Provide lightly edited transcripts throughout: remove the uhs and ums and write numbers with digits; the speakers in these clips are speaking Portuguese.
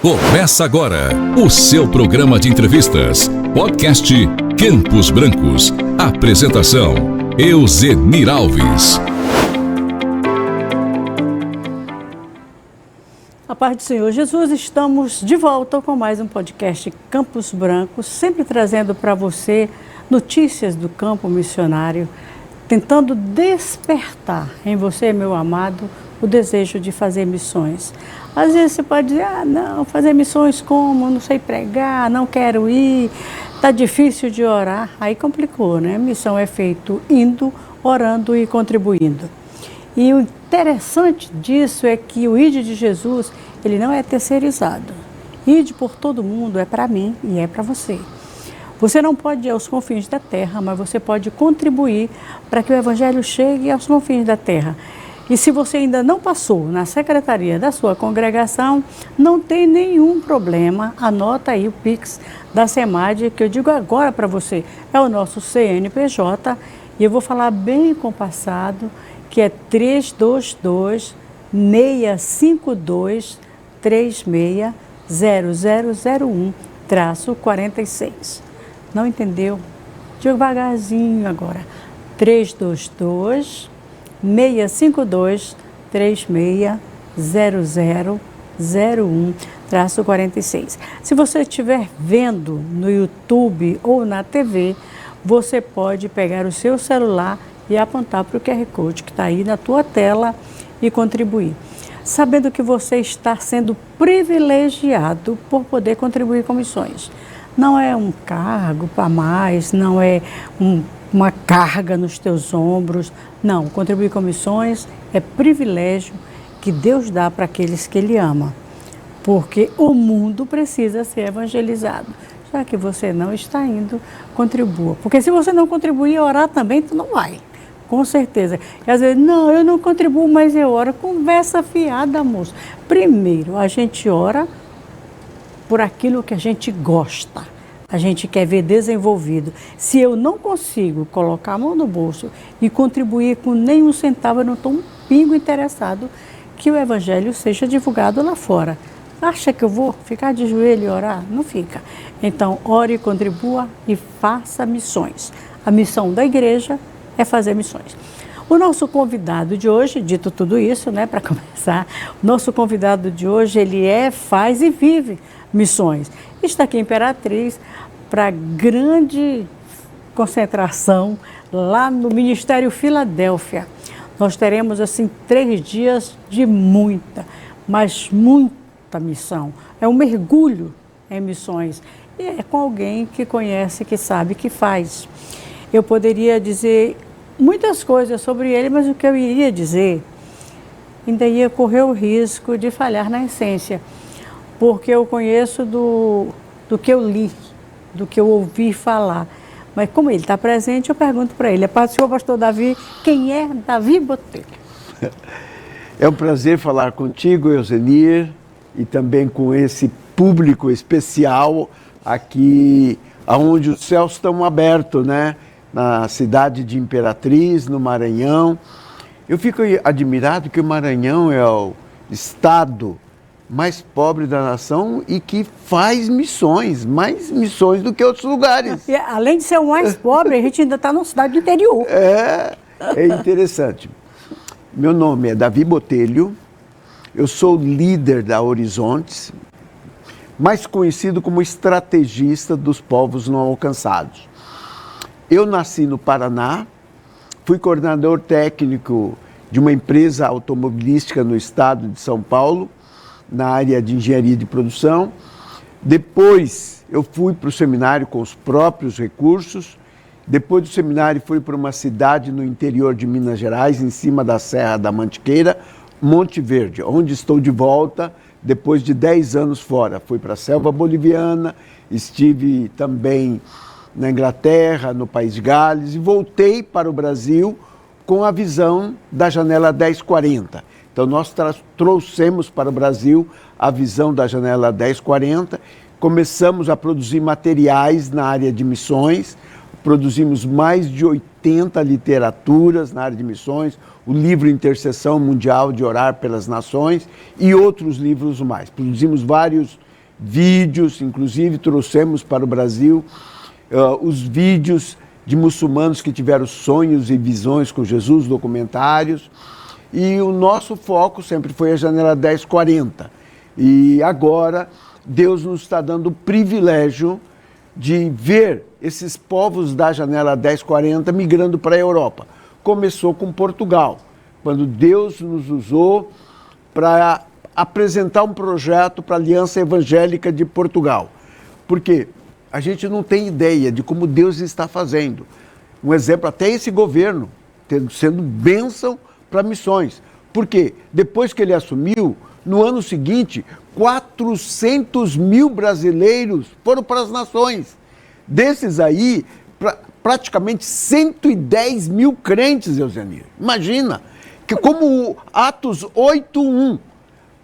Começa agora o seu programa de entrevistas, podcast Campos Brancos. Apresentação, Euzenir Alves. A paz do Senhor Jesus, estamos de volta com mais um podcast Campos Brancos, sempre trazendo para você notícias do campo missionário, tentando despertar em você, meu amado, o desejo de fazer missões. Às vezes você pode dizer, não, fazer missões como? Não sei pregar, não quero ir, está difícil de orar. Aí complicou, né? Missão é feito indo, orando e contribuindo. E o interessante disso é que o ID de Jesus, ele não é terceirizado. ID por todo mundo é para mim e é para você. Você não pode ir aos confins da terra, mas você pode contribuir para que o Evangelho chegue aos confins da terra. E se você ainda não passou na secretaria da sua congregação, não tem nenhum problema, anota aí o Pix da SEMAD, que eu digo agora para você, é o nosso CNPJ, e eu vou falar bem compassado, que é 322-652-360001-46. Não entendeu? Devagarzinho agora. 322-652-360001-46. Se você estiver vendo no YouTube ou na TV, você pode pegar o seu celular e apontar para o QR Code que está aí na tua tela e contribuir. Sabendo que você está sendo privilegiado por poder contribuir com missões. Não é um cargo para mais, não é uma carga nos teus ombros. Não, contribuir com missões é privilégio que Deus dá para aqueles que Ele ama. Porque o mundo precisa ser evangelizado. Já que você não está indo, contribua. Porque se você não contribuir, orar também, tu não vai. Com certeza. E às vezes, não, eu não contribuo, mas eu oro. Conversa fiada, moço. Primeiro, a gente ora por aquilo que a gente gosta. A gente quer ver desenvolvido. Se eu não consigo colocar a mão no bolso e contribuir com nenhum centavo, eu não estou um pingo interessado que o Evangelho seja divulgado lá fora. Acha que eu vou ficar de joelho e orar? Não fica. Então, ore, contribua e faça missões. A missão da igreja é fazer missões. O nosso convidado de hoje, dito tudo isso, né, para começar, o nosso convidado de hoje, ele faz e vive missões. Está aqui em Imperatriz para grande concentração lá no Ministério Filadélfia. Nós teremos, assim, 3 dias de muita, mas muita missão. É um mergulho em missões. E é com alguém que conhece, que sabe, que faz. Eu poderia dizer muitas coisas sobre ele, mas o que eu iria dizer ainda ia correr o risco de falhar na essência, porque eu conheço do que eu li, do que eu ouvi falar. Mas como ele está presente, eu pergunto para ele. É para o senhor, pastor Davi, quem é Davi Botelho? É um prazer falar contigo, Euzenir, e também com esse público especial aqui, onde os céus estão abertos, né? Na cidade de Imperatriz, no Maranhão. Eu fico admirado que o Maranhão é o estado mais pobre da nação e que faz missões, mais missões do que outros lugares. E, além de ser o mais pobre, a gente ainda está numa cidade do interior. É interessante. Meu nome é Davi Botelho, eu sou líder da Horizontes, mais conhecido como estrategista dos povos não alcançados. Eu nasci no Paraná, fui coordenador técnico de uma empresa automobilística no estado de São Paulo, na área de engenharia de produção. Depois eu fui para o seminário com os próprios recursos. Depois do seminário fui para uma cidade no interior de Minas Gerais, em cima da Serra da Mantiqueira, Monte Verde, onde estou de volta depois de 10 anos fora. Fui para a selva boliviana, estive também na Inglaterra, no País de Gales, e voltei para o Brasil com a visão da Janela 1040. Então, nós trouxemos para o Brasil a visão da Janela 1040, começamos a produzir materiais na área de missões, produzimos mais de 80 literaturas na área de missões, o livro Intercessão Mundial de Orar pelas Nações e outros livros mais. Produzimos vários vídeos, inclusive trouxemos para o Brasil os vídeos de muçulmanos que tiveram sonhos e visões com Jesus, documentários. E o nosso foco sempre foi a Janela 1040. E agora Deus nos está dando o privilégio de ver esses povos da Janela 1040 migrando para a Europa. Começou com Portugal, quando Deus nos usou para apresentar um projeto para a Aliança Evangélica de Portugal. Porque a gente não tem ideia de como Deus está fazendo. Um exemplo, até esse governo sendo bênção para missões. Porque depois que ele assumiu, no ano seguinte, 400 mil brasileiros foram para as nações. Desses aí, praticamente 110 mil crentes, Eusenir. Imagina, que como Atos 8:1,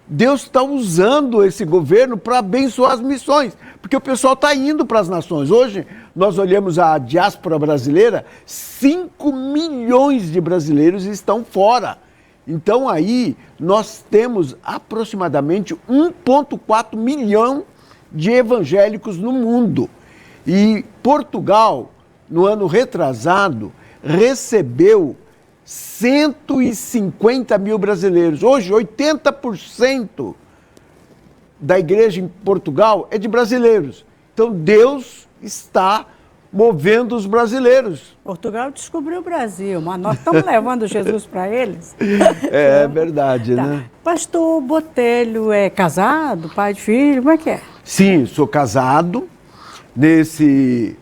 Deus está usando esse governo para abençoar as missões, porque o pessoal está indo para as nações. Hoje, nós olhamos a diáspora brasileira, 5 milhões de brasileiros estão fora. Então aí nós temos aproximadamente 1,4 milhão de evangélicos no mundo. E Portugal, no ano retrasado, recebeu 150 mil brasileiros. Hoje, 80% da igreja em Portugal é de brasileiros. Então Deus está movendo os brasileiros. Portugal descobriu o Brasil, mas nós estamos levando Jesus para eles. É verdade, Tá. né? Pastor Botelho é casado, pai de filho, como é que é? Sim, sou casado. Nesse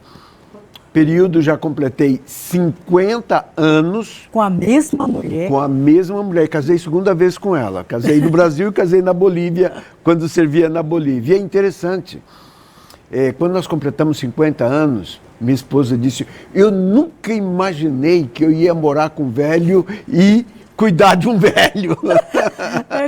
período já completei 50 anos. Com a mesma mulher? Com a mesma mulher. Casei segunda vez com ela. Casei no Brasil e casei na Bolívia, quando servia na Bolívia. E é interessante. Quando nós completamos 50 anos, minha esposa disse, eu nunca imaginei que eu ia morar com um velho e cuidar de um velho.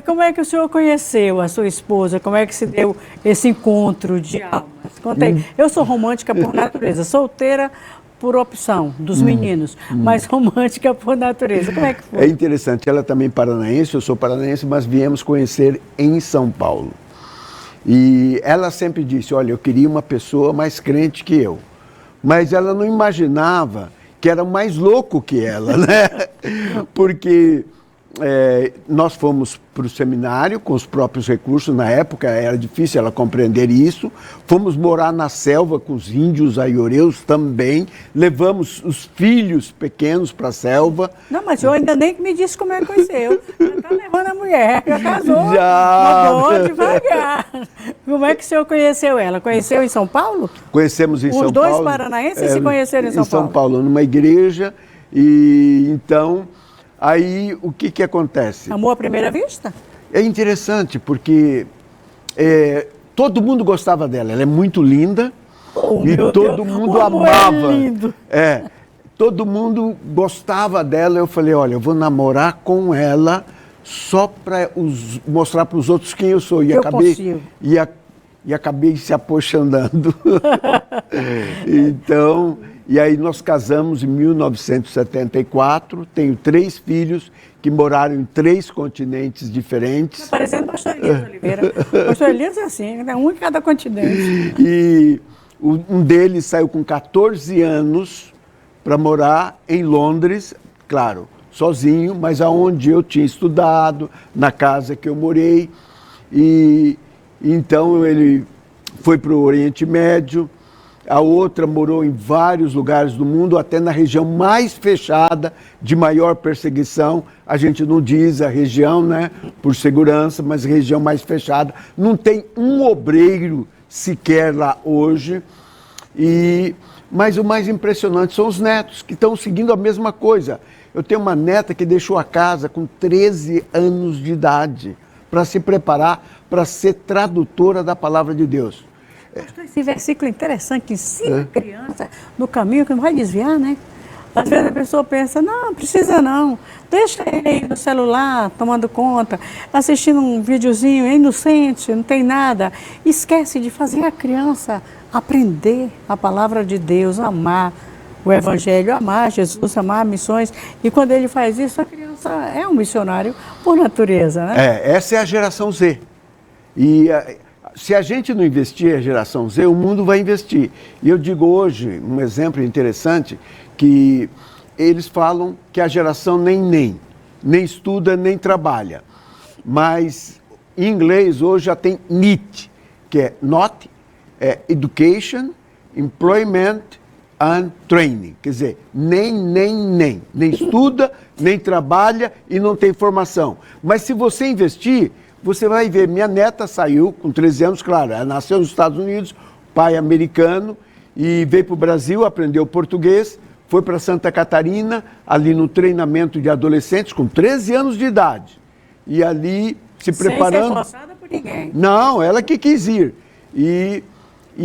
Como é que o senhor conheceu a sua esposa? Como é que se deu esse encontro de almas? Conta aí. Eu sou romântica por natureza, solteira por opção dos meninos, mas romântica por natureza. Como é que foi? É interessante, ela também é paranaense, eu sou paranaense, mas viemos conhecer em São Paulo. E ela sempre disse, olha, eu queria uma pessoa mais crente que eu. Mas ela não imaginava que era mais louco que ela, né? Porque nós fomos para o seminário com os próprios recursos, na época era difícil ela compreender isso, fomos morar na selva com os índios aioreus também, levamos os filhos pequenos para a selva. Não, mas eu ainda nem me disse como é que conheceu. Já está levando a mulher, já casou, Já. mandou devagar. Como é que o senhor conheceu ela? Conheceu em São Paulo? Conhecemos em São Paulo. Os dois paranaenses se conheceram em São Paulo? Em São Paulo, numa igreja, e então... Aí, o que acontece? Amor à primeira vista? É interessante, porque todo mundo gostava dela. Ela é muito linda e todo mundo amava. É lindo. Todo mundo gostava dela. Eu falei, olha, eu vou namorar com ela só para mostrar para os outros quem eu sou. E acabei se apoxandando. Então... E aí nós casamos em 1974, tenho 3 filhos que moraram em 3 continentes diferentes. Tá parecendo o pastor Elias Oliveira. O pastor Elias é assim, né? Um em cada continente. E um deles saiu com 14 anos para morar em Londres, claro, sozinho, mas aonde eu tinha estudado, na casa que eu morei. E então ele foi para o Oriente Médio. A outra morou em vários lugares do mundo, até na região mais fechada, de maior perseguição. A gente não diz a região, né, por segurança, mas região mais fechada. Não tem um obreiro sequer lá hoje. Mas o mais impressionante são os netos, que estão seguindo a mesma coisa. Eu tenho uma neta que deixou a casa com 13 anos de idade, para se preparar para ser tradutora da palavra de Deus. Esse versículo interessante que ensina a criança no caminho que não vai desviar, né? Às vezes a pessoa pensa, não precisa não, deixa ele aí no celular, tomando conta, assistindo um videozinho, é inocente, não tem nada. Esquece de fazer a criança aprender a palavra de Deus, amar o Evangelho, amar Jesus, amar missões. E quando ele faz isso, a criança é um missionário por natureza, né? Essa é a geração Z. E Se a gente não investir a geração Z, o mundo vai investir. E eu digo hoje, um exemplo interessante, que eles falam que a geração nem estuda, nem trabalha. Mas em inglês hoje já tem NEET, que é Not, Education, Employment and Training. Quer dizer, nem estuda, nem trabalha e não tem formação. Mas se você investir, você vai ver, minha neta saiu com 13 anos, claro, ela nasceu nos Estados Unidos, pai americano, e veio para o Brasil, aprendeu português, foi para Santa Catarina, ali no treinamento de adolescentes, com 13 anos de idade. E ali, se preparando... Sem ser forçada por ninguém. Não, ela que quis ir. E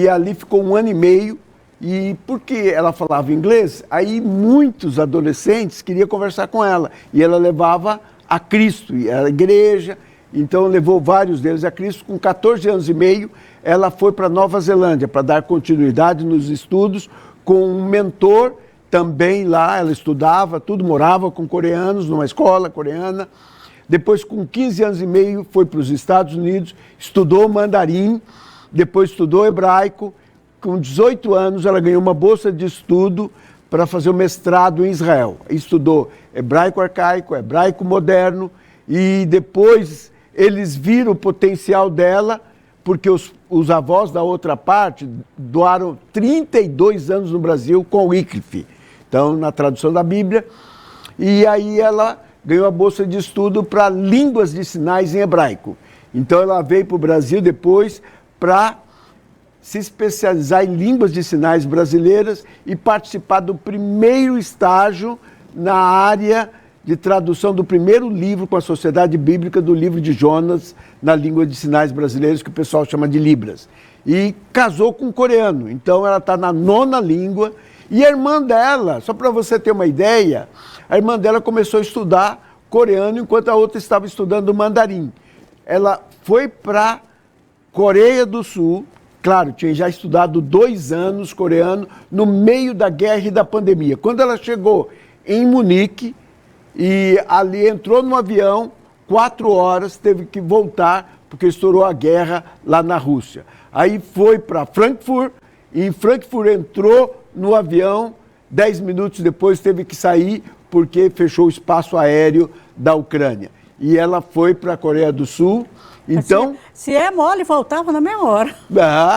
ali ficou 1 ano e meio, e porque ela falava inglês, aí muitos adolescentes queriam conversar com ela, e ela levava a Cristo, e a igreja... Então, levou vários deles a Cristo. Com 14 anos e meio, ela foi para Nova Zelândia para dar continuidade nos estudos com um mentor também lá. Ela estudava, tudo, morava com coreanos, numa escola coreana. Depois, com 15 anos e meio, foi para os Estados Unidos, estudou mandarim, depois estudou hebraico. Com 18 anos, ela ganhou uma bolsa de estudo para fazer o mestrado em Israel. Estudou hebraico arcaico, hebraico moderno, e depois... Eles viram o potencial dela, porque os avós da outra parte doaram 32 anos no Brasil com o Wycliffe, então, na tradução da Bíblia. E aí ela ganhou a bolsa de estudo para línguas de sinais em hebraico. Então, ela veio para o Brasil depois para se especializar em línguas de sinais brasileiras e participar do primeiro estágio na área de tradução do primeiro livro com a Sociedade Bíblica do livro de Jonas na língua de sinais brasileiros, que o pessoal chama de Libras. E casou com um coreano, então ela está na 9ª língua. E a irmã dela, só para você ter uma ideia, a irmã dela começou a estudar coreano enquanto a outra estava estudando mandarim. Ela foi para Coreia do Sul, claro, tinha já estudado 2 anos coreano no meio da guerra e da pandemia. Quando ela chegou em Munique, e ali entrou no avião, 4 horas, teve que voltar, porque estourou a guerra lá na Rússia. Aí foi para Frankfurt, e em Frankfurt entrou no avião, 10 minutos depois teve que sair, porque fechou o espaço aéreo da Ucrânia. E ela foi para a Coreia do Sul, então... Se é mole, voltava na mesma hora.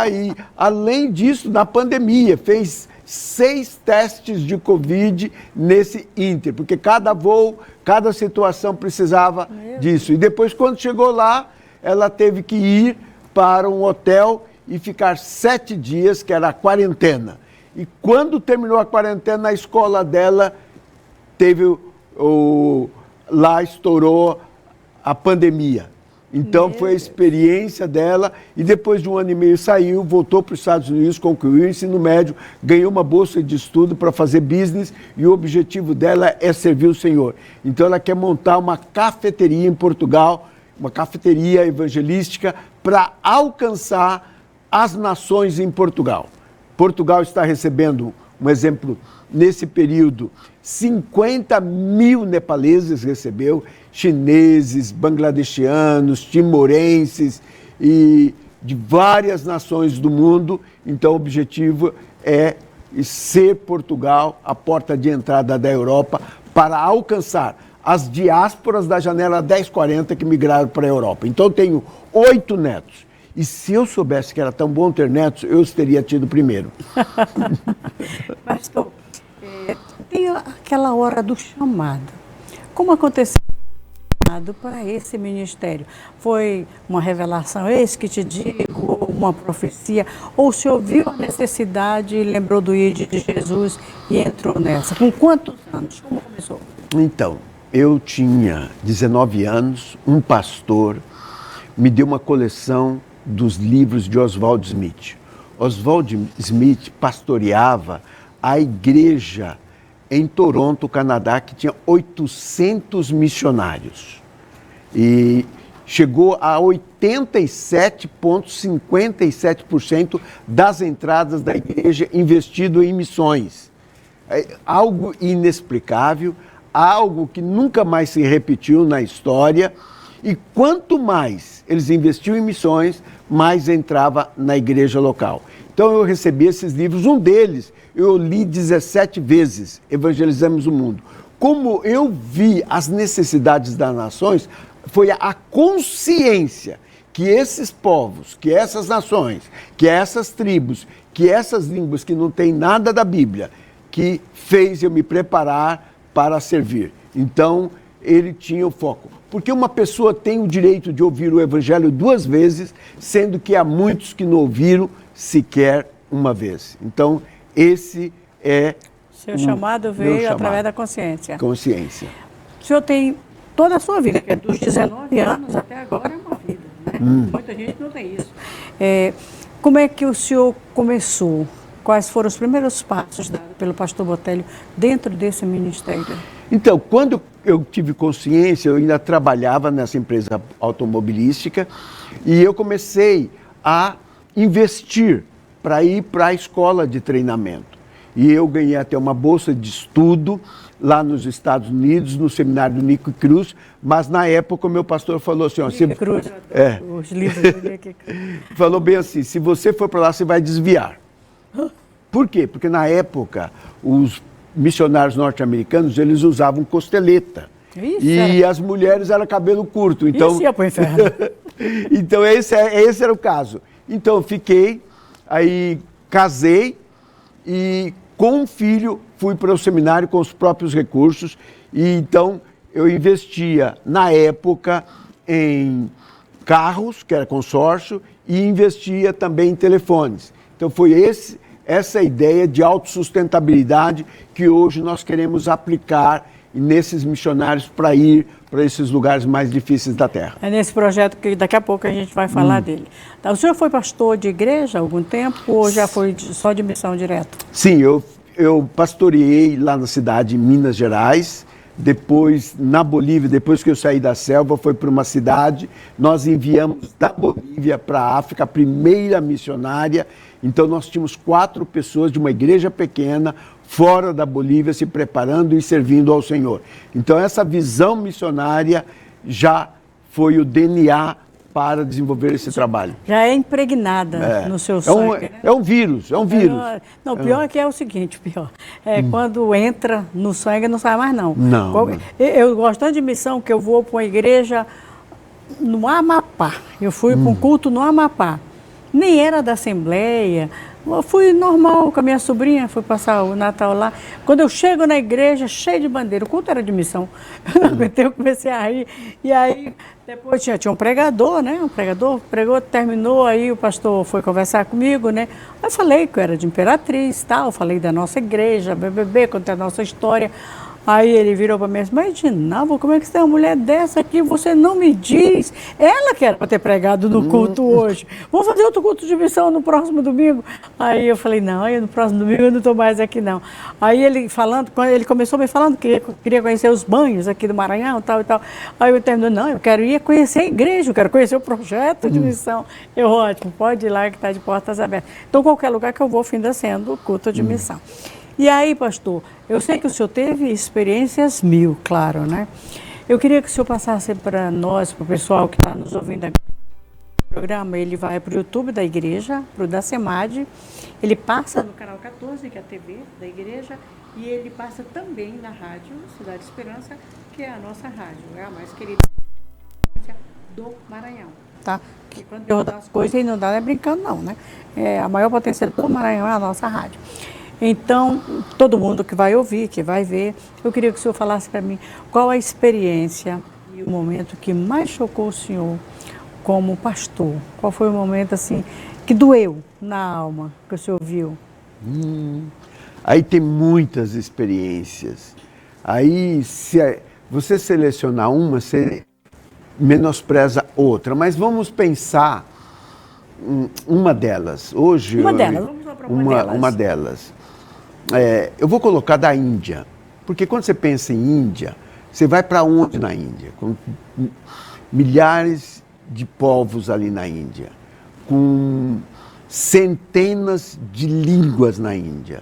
E além disso, na pandemia, fez 6 testes de Covid nesse ínter, porque cada voo, cada situação precisava disso. E depois, quando chegou lá, ela teve que ir para um hotel e ficar 7 dias, que era a quarentena. E quando terminou a quarentena, a escola dela teve lá estourou a pandemia. Então foi a experiência dela e depois de 1 ano e meio saiu, voltou para os Estados Unidos, concluiu o ensino médio, ganhou uma bolsa de estudo para fazer business e o objetivo dela é servir o Senhor. Então ela quer montar uma cafeteria em Portugal, uma cafeteria evangelística para alcançar as nações em Portugal. Portugal está recebendo, um exemplo, nesse período, 50 mil nepaleses recebeu, chineses, bangladechianos, timorenses e de várias nações do mundo. Então o objetivo é ser Portugal a porta de entrada da Europa para alcançar as diásporas da janela 1040 que migraram para a Europa. Então eu tenho 8 netos. E se eu soubesse que era tão bom ter netos, eu os teria tido primeiro. Pastor, tem aquela hora do chamado. Como aconteceu para esse ministério? Foi uma revelação, eis que te digo, ou uma profecia, ou se ouviu a necessidade e lembrou do ID de Jesus e entrou nessa? Com quantos anos? Como começou? Então, eu tinha 19 anos, um pastor me deu uma coleção dos livros de Oswald Smith. Oswald Smith pastoreava a igreja em Toronto, Canadá, que tinha 800 missionários. E chegou a 87,57% das entradas da igreja investido em missões. É algo inexplicável, algo que nunca mais se repetiu na história. E quanto mais eles investiam em missões, mais entrava na igreja local. Então eu recebi esses livros, um deles eu li 17 vezes, Evangelizamos o Mundo. Como eu vi as necessidades das nações, foi a consciência que esses povos, que essas nações, que essas tribos, que essas línguas que não tem nada da Bíblia, que fez eu me preparar para servir. Então, ele tinha o foco. Porque uma pessoa tem o direito de ouvir o Evangelho 2 vezes, sendo que há muitos que não ouviram sequer uma vez. Então, esse é... Seu chamado veio através da consciência. Consciência. O senhor tem toda a sua vida, que é dos 19 anos até agora é uma vida, né? Muita gente não tem isso. Como é que o senhor começou? Quais foram os primeiros passos dados pelo pastor Botelho dentro desse ministério? Então, quando eu tive consciência, eu ainda trabalhava nessa empresa automobilística e eu comecei a investir para ir para a escola de treinamento. E eu ganhei até uma bolsa de estudo lá nos Estados Unidos, no seminário do Nico Cruz, mas na época o meu pastor falou assim... Nico Cruz, os livros do Nico Cruz. Falou bem assim, se você for para lá, você vai desviar. Por quê? Porque na época, os missionários norte-americanos, eles usavam costeleta. Isso, e as mulheres eram cabelo curto. Então, isso ia para o inferno. Então, esse era o caso. Então, eu fiquei, aí casei e com um filho fui para o seminário com os próprios recursos. E então, eu investia, na época, em carros, que era consórcio, e investia também em telefones. Então, foi essa ideia de autossustentabilidade que hoje nós queremos aplicar nesses missionários para ir para esses lugares mais difíceis da terra. É nesse projeto que daqui a pouco a gente vai falar dele. Tá, o senhor foi pastor de igreja há algum tempo ou já foi só de missão direto? Sim, eu pastoreei lá na cidade, em Minas Gerais. Depois, na Bolívia, depois que eu saí da selva, foi para uma cidade. Nós enviamos da Bolívia para a África, a primeira missionária. Então, nós tínhamos 4 pessoas de uma igreja pequena, fora da Bolívia, se preparando e servindo ao Senhor. Então, essa visão missionária já foi o DNA para desenvolver esse trabalho. Já é impregnada no seu sangue. É um vírus. Não, pior é que é o seguinte, quando entra no sangue não sai mais não. Eu gosto tanto de missão que eu vou para uma igreja no Amapá. Eu fui para um culto no Amapá. Nem era da Assembleia. Eu fui normal com a minha sobrinha, fui passar o Natal lá. Quando eu chego na igreja, cheio de bandeira, o culto era de missão. Eu não aguentei, eu comecei a rir. E aí, depois tinha um pregador, né? Um pregador pregou, terminou, aí o pastor foi conversar comigo, né? Aí falei que eu era de Imperatriz, tal, falei da nossa igreja, BBB, contei a nossa história. Aí ele virou para mim e disse, mas Edinalva, como é que você tem uma mulher dessa aqui? Você não me diz. Ela que era para ter pregado no culto hoje. Vamos fazer outro culto de missão no próximo domingo? Aí eu falei, não, no próximo domingo eu não estou mais aqui não. Aí ele começou me falando que queria conhecer os banhos aqui do Maranhão, tal e tal. Aí eu terminou, não, eu quero ir conhecer a igreja, eu quero conhecer o projeto de missão. Eu, ótimo, pode ir lá que está de portas abertas. Então qualquer lugar que eu vou, finda sendo culto de missão. E aí, pastor, eu sei que o senhor teve experiências 1000, claro, né? Eu queria que o senhor passasse para nós, para o pessoal que está nos ouvindo aqui. O programa, ele vai para o YouTube da igreja, para o da SEMAD, ele passa no canal 14, que é a TV da igreja, e ele passa também na rádio Cidade Esperança, que é a nossa rádio, é a mais querida do Maranhão, tá? Que quando eu dou as coisas, ele não dá, não é brincando não, né? A maior potência do Maranhão é a nossa rádio. Então, todo mundo que vai ouvir, que vai ver, eu queria que o senhor falasse para mim qual a experiência e o momento que mais chocou o senhor como pastor. Qual foi o momento assim que doeu na alma que o senhor viu? Aí tem muitas experiências. Aí, se você selecionar uma, você menospreza outra. Mas vamos pensar uma delas. Hoje, vamos lá para uma delas. Eu vou colocar da Índia, porque quando você pensa em Índia, você vai para onde na Índia? Com milhares de povos ali na Índia, com centenas de línguas na Índia,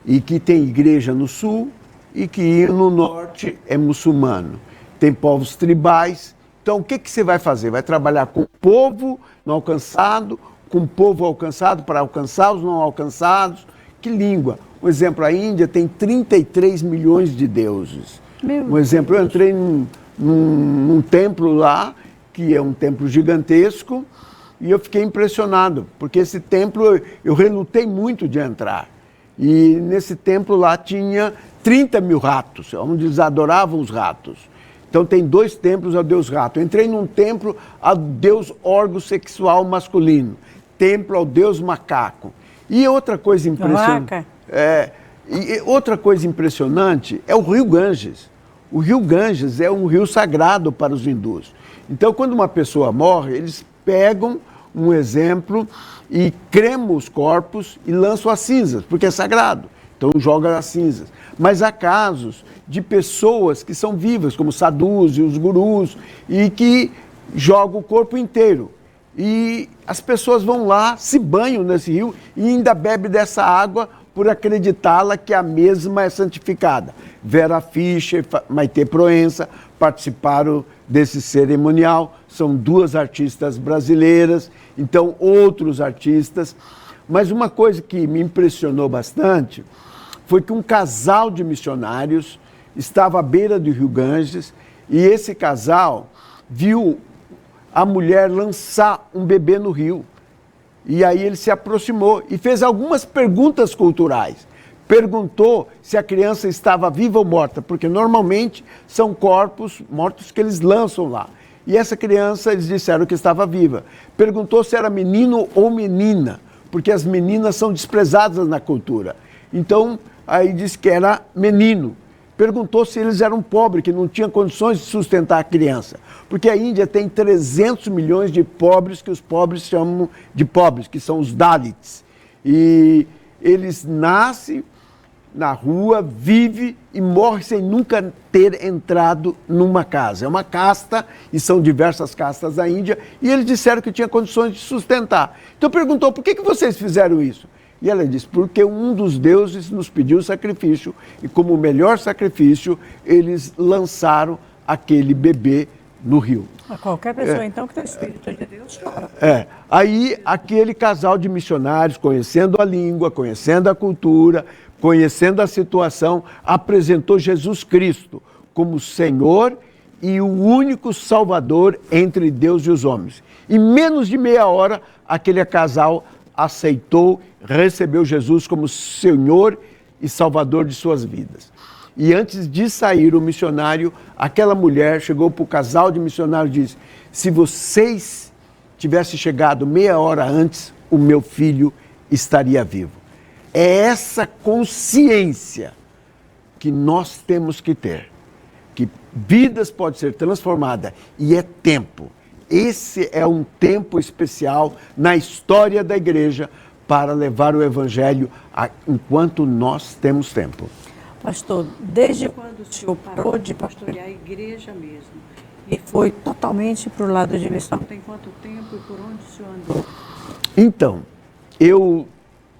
e que tem igreja no sul e que no norte é muçulmano. Tem povos tribais Então, o que você vai fazer? Vai trabalhar com o povo não alcançado, com o povo alcançado para alcançar os não alcançados. Que língua? Um exemplo, a Índia tem 33 milhões de deuses. Um exemplo, eu entrei num templo lá, que é um templo gigantesco, e eu fiquei impressionado, porque esse templo eu relutei muito de entrar. E nesse templo lá tinha 30 mil ratos, onde eles adoravam os ratos. Então tem 2 templos ao deus rato. Eu entrei num templo ao deus órgão sexual masculino, templo ao deus macaco. E outra coisa impressionante, outra coisa impressionante é o rio Ganges. O rio Ganges é um rio sagrado para os hindus. Então, quando uma pessoa morre, eles pegam um exemplo e cremam os corpos e lançam as cinzas, porque é sagrado. Então, jogam as cinzas. Mas há casos de pessoas que são vivas, como os sadhus e os gurus, e que jogam o corpo inteiro. E as pessoas vão lá, se banham nesse rio e ainda bebem dessa água por acreditá-la que a mesma é santificada. Vera Fischer, Maite Proença participaram desse cerimonial, são 2 artistas brasileiras, então outros artistas. Mas uma coisa que me impressionou bastante foi que um casal de missionários estava à beira do rio Ganges e esse casal viu a mulher lançar um bebê no rio. E aí ele se aproximou e fez algumas perguntas culturais. Perguntou se a criança estava viva ou morta, porque normalmente são corpos mortos que eles lançam lá. E essa criança, eles disseram que estava viva. Perguntou se era menino ou menina, porque as meninas são desprezadas na cultura. Então, aí disse que era menino. Perguntou se eles eram pobres, que não tinham condições de sustentar a criança. Porque a Índia tem 300 milhões de pobres, que os pobres chamam de pobres, que são os Dalits. E eles nascem na rua, vivem e morrem sem nunca ter entrado numa casa. É uma casta, e são diversas castas da Índia, e eles disseram que tinha condições de sustentar. Então perguntou, por que vocês fizeram isso? E ela disse, porque um dos deuses nos pediu sacrifício, e como o melhor sacrifício, eles lançaram aquele bebê no rio. Qualquer pessoa, então, que tem espírito de Deus, chora. Aí, aquele casal de missionários, conhecendo a língua, conhecendo a cultura, conhecendo a situação, apresentou Jesus Cristo como Senhor e o único Salvador entre Deus e os homens. Em menos de meia hora, aquele casal aceitou, recebeu Jesus como Senhor e Salvador de suas vidas. E antes de sair o missionário, aquela mulher chegou para o casal de missionários e disse, se vocês tivessem chegado meia hora antes, o meu filho estaria vivo. É essa consciência que nós temos que ter, que vidas podem ser transformadas e é tempo. Esse é um tempo especial na história da igreja para levar o evangelho enquanto nós temos tempo. Pastor, desde quando o senhor parou de pastorear a igreja mesmo e foi totalmente para o lado de missão, tem quanto tempo e por onde o senhor andou? Então, eu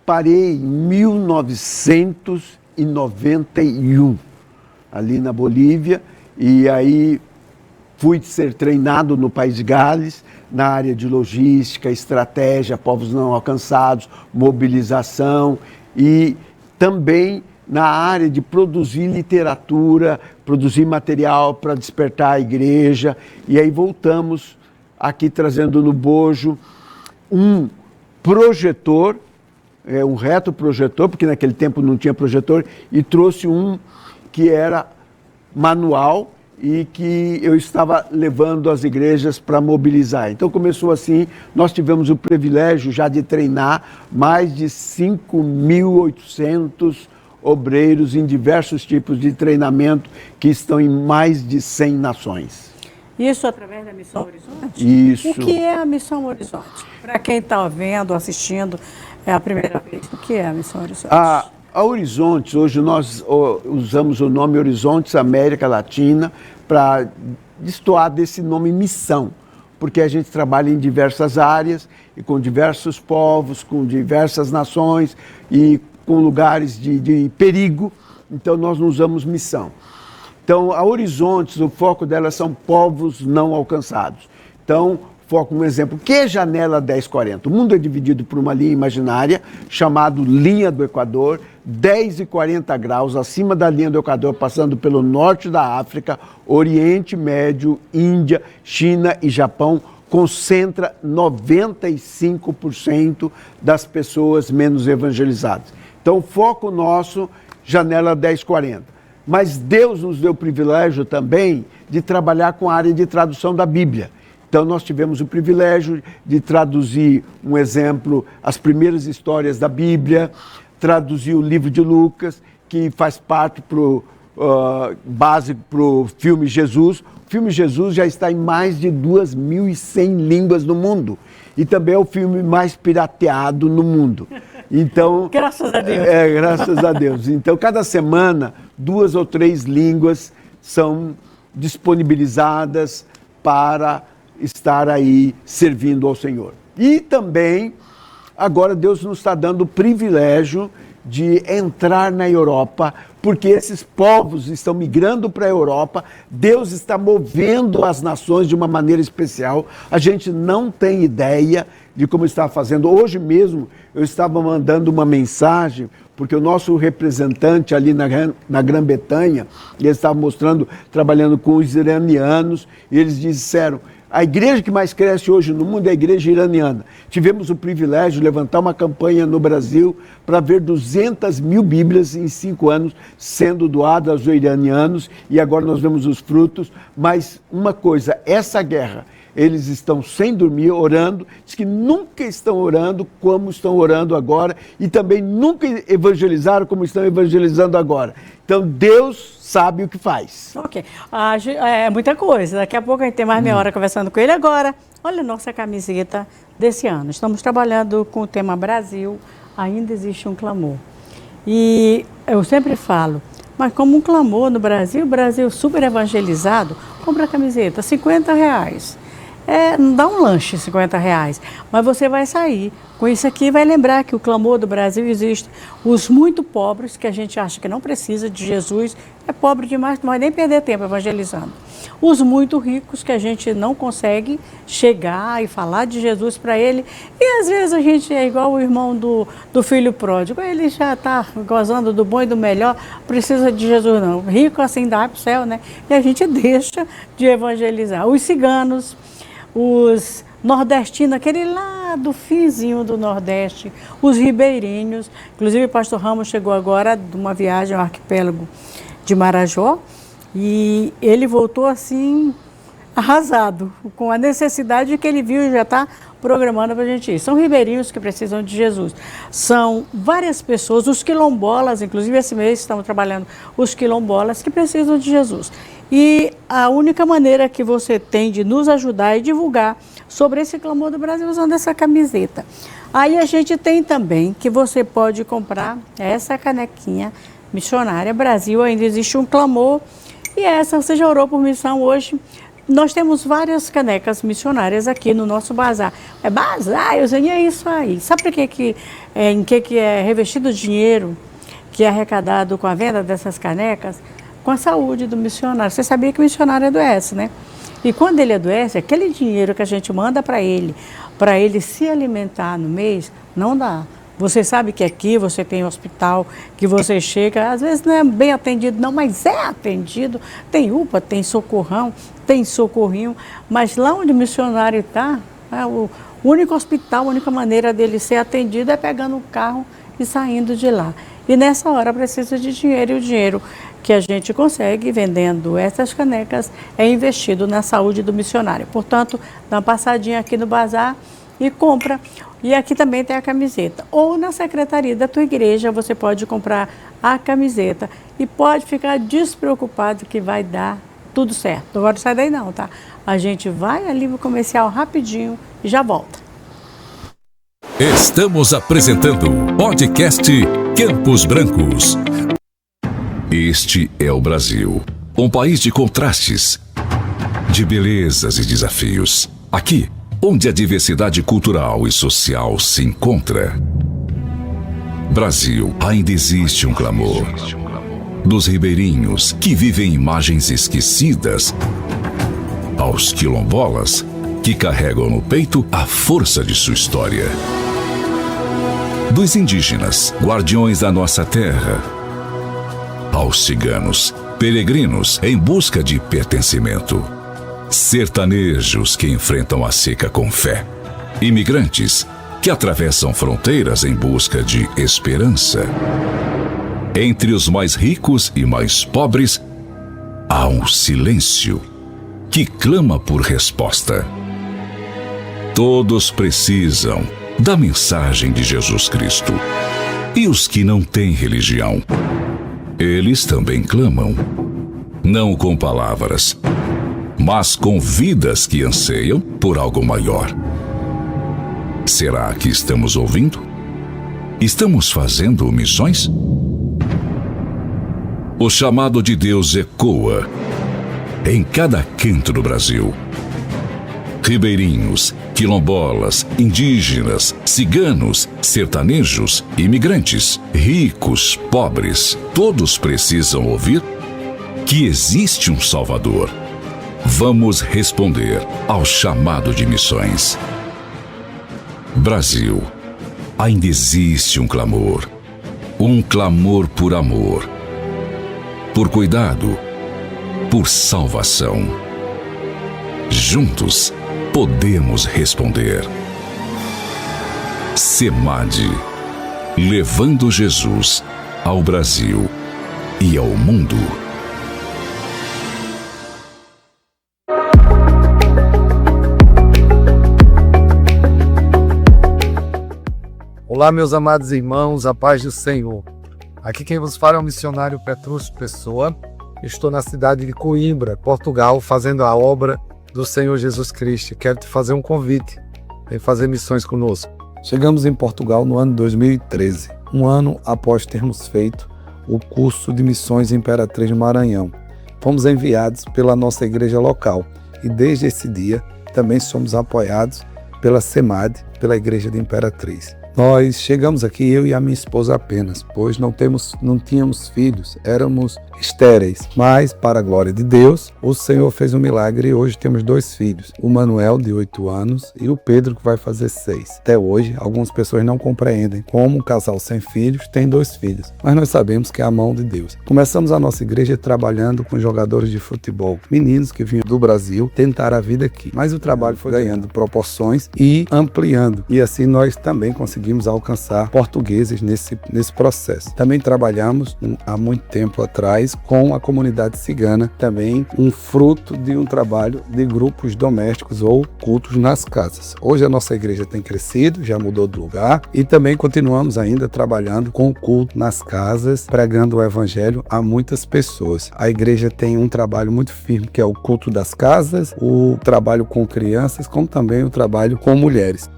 parei em 1991, ali na Bolívia, e aí fui ser treinado no País de Gales, na área de logística, estratégia, povos não alcançados, mobilização e também na área de produzir literatura, produzir material para despertar a igreja. E aí voltamos aqui trazendo no bojo um projetor, um retroprojetor, porque naquele tempo não tinha projetor, e trouxe um que era manual, e que eu estava levando as igrejas para mobilizar. Então começou assim, nós tivemos o privilégio já de treinar mais de 5.800 obreiros em diversos tipos de treinamento que estão em mais de 100 nações. Isso através da Missão Horizonte? Isso. O que é a Missão Horizonte? Para quem está vendo, assistindo, é a primeira vez. O que é a Missão Horizonte? A Horizontes, hoje nós usamos o nome Horizontes América Latina para destoar desse nome missão, porque a gente trabalha em diversas áreas e com diversos povos, com diversas nações e com lugares de perigo, então nós não usamos missão. Então, a Horizontes, o foco dela são povos não alcançados. Então, foco um exemplo, que é Janela 1040? O mundo é dividido por uma linha imaginária, chamada linha do Equador, 10,40 graus acima da linha do Equador, passando pelo norte da África, Oriente Médio, Índia, China e Japão, concentra 95% das pessoas menos evangelizadas. Então, o foco nosso, Janela 1040. Mas Deus nos deu o privilégio também de trabalhar com a área de tradução da Bíblia. Então, nós tivemos o privilégio de traduzir, um exemplo, as primeiras histórias da Bíblia, traduzir o livro de Lucas, que faz parte base para o filme Jesus. O filme Jesus já está em mais de 2.100 línguas no mundo. E também é o filme mais pirateado no mundo. Então, graças a Deus. Graças a Deus. Então, cada semana, 2 ou 3 línguas são disponibilizadas para estar aí servindo ao Senhor. E também, agora Deus nos está dando o privilégio de entrar na Europa, porque esses povos estão migrando para a Europa, Deus está movendo as nações de uma maneira especial, a gente não tem ideia de como está fazendo. Hoje mesmo eu estava mandando uma mensagem, porque o nosso representante ali na Grã-Bretanha, ele estava mostrando, trabalhando com os iranianos, e eles disseram, a igreja que mais cresce hoje no mundo é a igreja iraniana. Tivemos o privilégio de levantar uma campanha no Brasil para ver 200 mil Bíblias em 5 anos sendo doadas aos iranianos, e agora nós vemos os frutos. Mas uma coisa, essa guerra, eles estão sem dormir, orando, diz que nunca estão orando como estão orando agora, e também nunca evangelizaram como estão evangelizando agora. Então Deus sabe o que faz. Ok. É muita coisa. Daqui a pouco a gente tem mais meia hora conversando com ele. Agora, olha a nossa camiseta desse ano. Estamos trabalhando com o tema Brasil, ainda existe um clamor. E eu sempre falo, mas como um clamor no Brasil, o Brasil super evangelizado, compra a camiseta, R$50. Não dá um lanche R$50, mas você vai sair com isso aqui, vai lembrar que o clamor do Brasil existe. Os muito pobres, que a gente acha que não precisa de Jesus, é pobre demais, não vai nem perder tempo evangelizando. Os muito ricos, que a gente não consegue chegar e falar de Jesus para ele, e às vezes a gente é igual o irmão do filho pródigo, ele já está gozando do bom e do melhor, precisa de Jesus não. Rico assim dá para o céu, né? E a gente deixa de evangelizar. Os ciganos, os nordestinos, aquele lá do finzinho do Nordeste, os ribeirinhos. Inclusive o pastor Ramos chegou agora de uma viagem ao arquipélago de Marajó e ele voltou assim arrasado, com a necessidade que ele viu e já está programando para a gente ir. São ribeirinhos que precisam de Jesus. São várias pessoas, os quilombolas, inclusive esse mês estamos trabalhando os quilombolas que precisam de Jesus. E a única maneira que você tem de nos ajudar e divulgar sobre esse clamor do Brasil usando essa camiseta. Aí a gente tem também que você pode comprar essa canequinha missionária Brasil, ainda existe um clamor, e essa você já orou por missão hoje. Nós temos várias canecas missionárias aqui no nosso bazar. É bazar, Eusênia, é isso aí. Sabe por que em que é revestido o dinheiro que é arrecadado com a venda dessas canecas? Com a saúde do missionário. Você sabia que o missionário adoece, né? E quando ele adoece, aquele dinheiro que a gente manda para ele se alimentar no mês, não dá. Você sabe que aqui você tem hospital, que você chega, às vezes não é bem atendido não, mas é atendido. Tem UPA, tem socorrão, tem socorrinho, mas lá onde o missionário está, o único hospital, a única maneira dele ser atendido é pegando o carro e saindo de lá. E nessa hora precisa de dinheiro, e o dinheiro que a gente consegue vendendo essas canecas é investido na saúde do missionário. Portanto, dá uma passadinha aqui no bazar e compra. E aqui também tem a camiseta. Ou na secretaria da tua igreja você pode comprar a camiseta e pode ficar despreocupado que vai dar tudo certo. Agora não sai daí não, tá? A gente vai ali no comercial rapidinho e já volta. Estamos apresentando o podcast Campos Brancos. Este é o Brasil, um país de contrastes, de belezas e desafios. Aqui, onde a diversidade cultural e social se encontra. Brasil, ainda existe um clamor. dos ribeirinhos que vivem imagens esquecidas, aos quilombolas que carregam no peito a força de sua história, dos indígenas, guardiões da nossa terra, aos ciganos, peregrinos em busca de pertencimento, sertanejos que enfrentam a seca com fé, imigrantes que atravessam fronteiras em busca de esperança. Entre os mais ricos e mais pobres, há um silêncio que clama por resposta. Todos precisam da mensagem de Jesus Cristo. E os que não têm religião, eles também clamam, não com palavras, mas com vidas que anseiam por algo maior. Será que estamos ouvindo? Estamos fazendo missões? O chamado de Deus ecoa em cada canto do Brasil. Ribeirinhos, quilombolas, indígenas, ciganos, sertanejos, imigrantes, ricos, pobres, todos precisam ouvir que existe um Salvador. Vamos responder ao chamado de missões. Brasil, ainda existe um clamor por amor, por cuidado, por salvação. Juntos podemos responder. SEMAD, levando Jesus ao Brasil e ao mundo. Olá, meus amados irmãos, a paz do Senhor. Aqui quem vos fala é o missionário Petrúcio Pessoa. Estou na cidade de Coimbra, Portugal, fazendo a obra do Senhor Jesus Cristo. Quero te fazer um convite. Vem fazer missões conosco. Chegamos em Portugal no ano 2013, um ano após termos feito o curso de missões Imperatriz no Maranhão. Fomos enviados pela nossa igreja local e desde esse dia também somos apoiados pela SEMAD, pela igreja de Imperatriz. Nós chegamos aqui, eu e a minha esposa apenas, pois não tínhamos filhos, éramos estéreis. Mas, para a glória de Deus, o Senhor fez um milagre e hoje temos 2 filhos. O Manuel, de 8 anos, e o Pedro, que vai fazer 6. Até hoje, algumas pessoas não compreendem como um casal sem filhos tem 2 filhos. Mas nós sabemos que é a mão de Deus. Começamos a nossa igreja trabalhando com jogadores de futebol, meninos que vinham do Brasil tentar a vida aqui. Mas o trabalho foi ganhando proporções e ampliando. E assim nós também conseguimos alcançar portugueses nesse processo. Também trabalhamos há muito tempo atrás com a comunidade cigana, também um fruto de um trabalho de grupos domésticos ou cultos nas casas. Hoje a nossa igreja tem crescido, já mudou de lugar e também continuamos ainda trabalhando com o culto nas casas, pregando o evangelho a muitas pessoas. A igreja tem um trabalho muito firme que é o culto das casas, o trabalho com crianças, como também o trabalho com mulheres.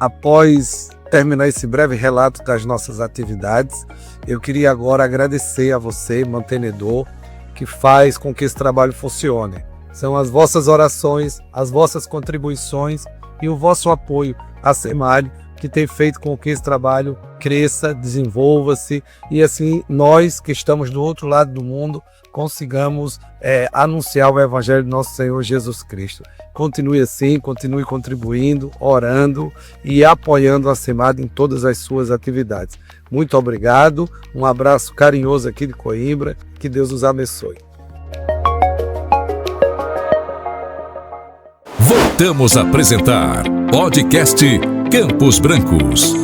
Após terminar esse breve relato das nossas atividades, eu queria agora agradecer a você, mantenedor, que faz com que esse trabalho funcione. São as vossas orações, as vossas contribuições e o vosso apoio à SEMAD que tem feito com que esse trabalho cresça, desenvolva-se e assim nós que estamos do outro lado do mundo consigamos anunciar o Evangelho do nosso Senhor Jesus Cristo. Continue assim, continue contribuindo, orando e apoiando a SEMAD em todas as suas atividades. Muito obrigado, um abraço carinhoso aqui de Coimbra, que Deus os abençoe. Voltamos a apresentar podcast Campos Brancos.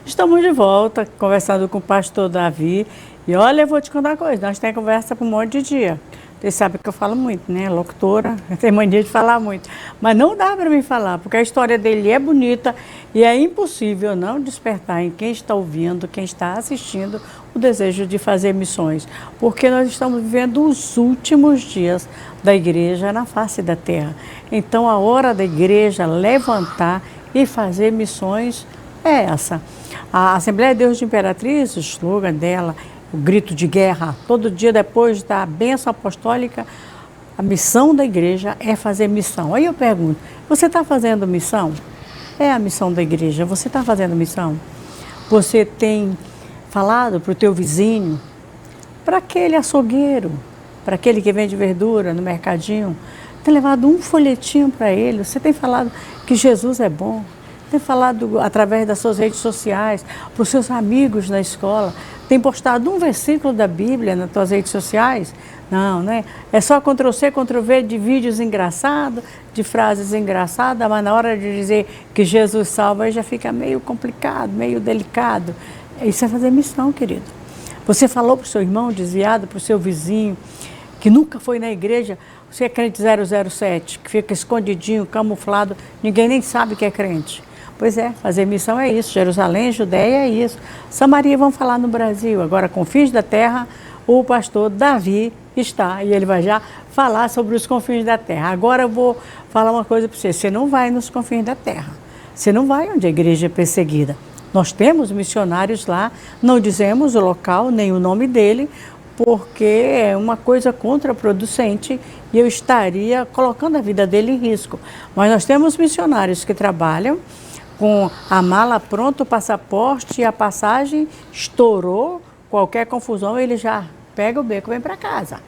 Estamos de volta, conversando com o pastor Davi. E olha, eu vou te contar uma coisa, nós temos conversa por um monte de dia. Vocês sabem que eu falo muito, né? Locutora, tem mania de falar muito. Mas não dá para mim falar, porque a história dele é bonita e é impossível não despertar em quem está ouvindo, quem está assistindo, o desejo de fazer missões. Porque nós estamos vivendo os últimos dias da igreja na face da terra. Então, a hora da igreja levantar e fazer missões é essa. A Assembleia de Deus de Imperatriz, o slogan dela, o grito de guerra, todo dia depois da bênção apostólica, a missão da igreja é fazer missão. Aí eu pergunto, você está fazendo missão? É a missão da igreja, você está fazendo missão? Você tem falado para o teu vizinho para aquele açougueiro, para aquele que vende verdura no mercadinho. Tem levado um folhetinho para ele. Você tem falado que Jesus é bom. Tem falado através das suas redes sociais, para os seus amigos na escola. Tem postado um versículo da Bíblia nas suas redes sociais. Não, né? É só Ctrl+C, Ctrl+V de vídeos engraçados, de frases engraçadas, mas na hora de dizer que Jesus salva, aí já fica meio complicado, meio delicado. Isso é fazer missão, querido. Você falou para o seu irmão desviado, para o seu vizinho, que nunca foi na igreja, você é crente 007, que fica escondidinho, camuflado, ninguém nem sabe que é crente. Pois é, fazer missão é isso, Jerusalém, Judeia é isso. Samaria vão falar no Brasil. Agora, confins da terra, o pastor Davi está, e ele vai já falar sobre os confins da terra. Agora eu vou falar uma coisa para você, você não vai nos confins da terra, você não vai onde a igreja é perseguida. Nós temos missionários lá, não dizemos o local, nem o nome dele, porque é uma coisa contraproducente e eu estaria colocando a vida dele em risco. Mas nós temos missionários que trabalham com a mala pronta, o passaporte e a passagem, estourou, qualquer confusão, ele já pega o beco e vem para casa.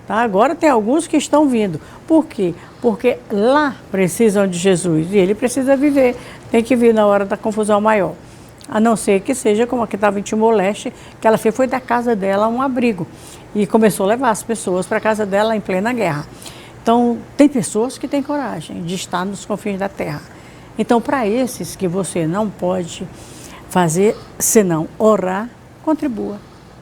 Tá? Agora tem alguns que estão vindo. Por quê? Porque lá precisam de Jesus e ele precisa viver, tem que vir na hora da confusão maior. A não ser que seja como a que estava em Timor-Leste, que ela foi da casa dela um abrigo e começou a levar as pessoas para a casa dela em plena guerra. Então, tem pessoas que têm coragem de estar nos confins da terra. Então, para esses que você não pode fazer senão orar, contribua,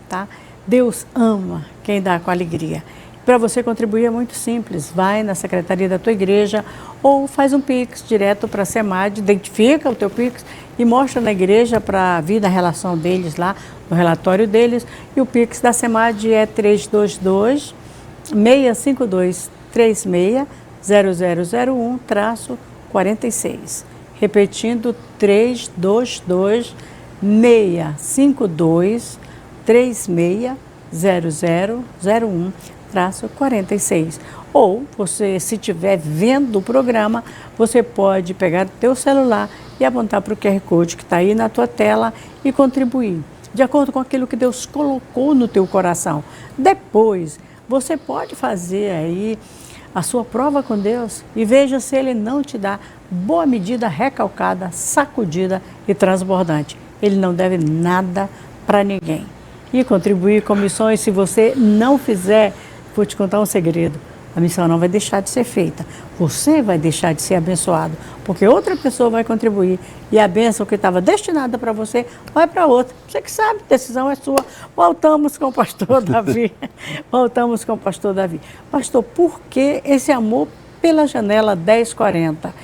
tá? Deus ama quem dá com alegria. Para você contribuir é muito simples, vai na secretaria da tua igreja ou faz um Pix direto para a SEMAD, identifica o teu Pix e mostra na igreja para vir da relação deles lá, no relatório deles. E o Pix da SEMAD é 322-652-0001-46. Repetindo, 322-652-360001-46. Ou você, se estiver vendo o programa, você pode pegar o teu celular e apontar para o QR Code que está aí na tua tela e contribuir, de acordo com aquilo que Deus colocou no teu coração. Depois, você pode fazer aí a sua prova com Deus e veja se Ele não te dá boa medida, recalcada, sacudida e transbordante. Ele não deve nada para ninguém. E contribuir com missões, se você não fizer, vou te contar um segredo, a missão não vai deixar de ser feita. Você vai deixar de ser abençoado, porque outra pessoa vai contribuir e a bênção que estava destinada para você vai para outra. Você que sabe, a decisão é sua. Voltamos com o pastor Davi. Voltamos com o pastor Davi. Pastor, por que esse amor pela janela 1040?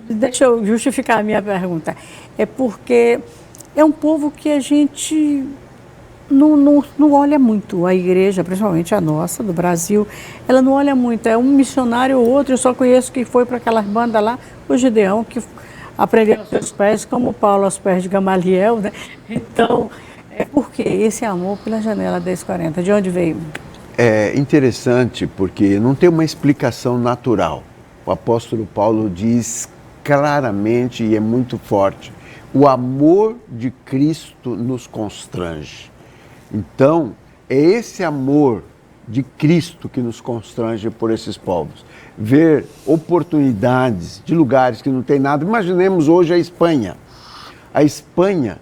Deixa eu justificar a minha pergunta. É porque é um povo que a gente não olha muito. A igreja, principalmente a nossa, do Brasil, ela não olha muito. É um missionário ou outro. Eu só conheço que foi para aquelas bandas lá, o Gideão, que aprendeu aos seus pés, como Paulo aos pés de Gamaliel, né? Então, por que esse amor pela janela 1040? De onde veio? É interessante porque não tem uma explicação natural. O apóstolo Paulo diz claramente e é muito forte: o amor de Cristo nos constrange. Então, é esse amor de Cristo que nos constrange por esses povos. Ver oportunidades de lugares que não tem nada. Imaginemos hoje a Espanha. A Espanha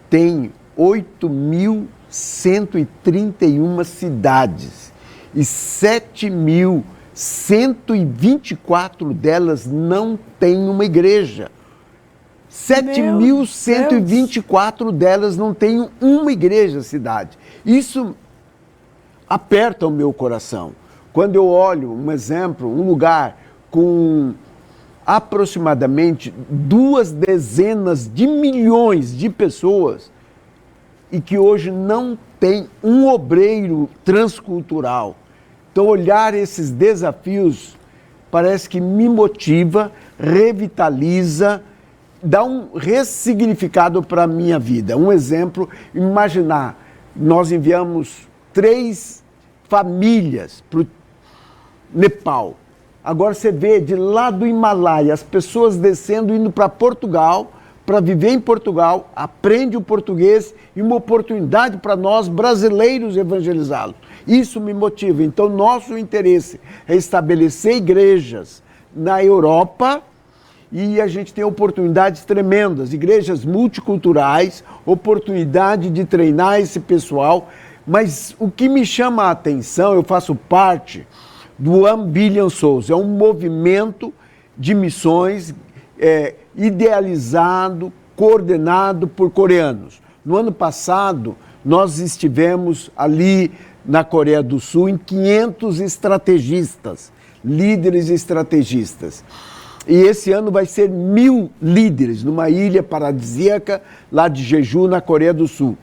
tem 8.131 cidades e 7.124 delas não têm uma igreja. 7.124 delas não têm uma igreja cidade. Isso aperta o meu coração. Quando eu olho um exemplo, um lugar com aproximadamente 200 milhões de pessoas e que hoje não tem um obreiro transcultural. Então, olhar esses desafios parece que me motiva, revitaliza, dá um ressignificado para a minha vida. Um exemplo, imaginar, nós enviamos 3 famílias para o Nepal. Agora você vê de lá do Himalaia as pessoas descendo, indo para Portugal para viver em Portugal, aprende o português e uma oportunidade para nós brasileiros evangelizá-los. Isso me motiva. Então, nosso interesse é estabelecer igrejas na Europa e a gente tem oportunidades tremendas, igrejas multiculturais, oportunidade de treinar esse pessoal. Mas o que me chama a atenção, eu faço parte do 1 Billion Souls, é um movimento de missões idealizado, coordenado por coreanos. No ano passado, nós estivemos ali na Coreia do Sul em 500 estrategistas, líderes estrategistas. E esse ano vai ser 1000 líderes numa ilha paradisíaca lá de Jeju, na Coreia do Sul.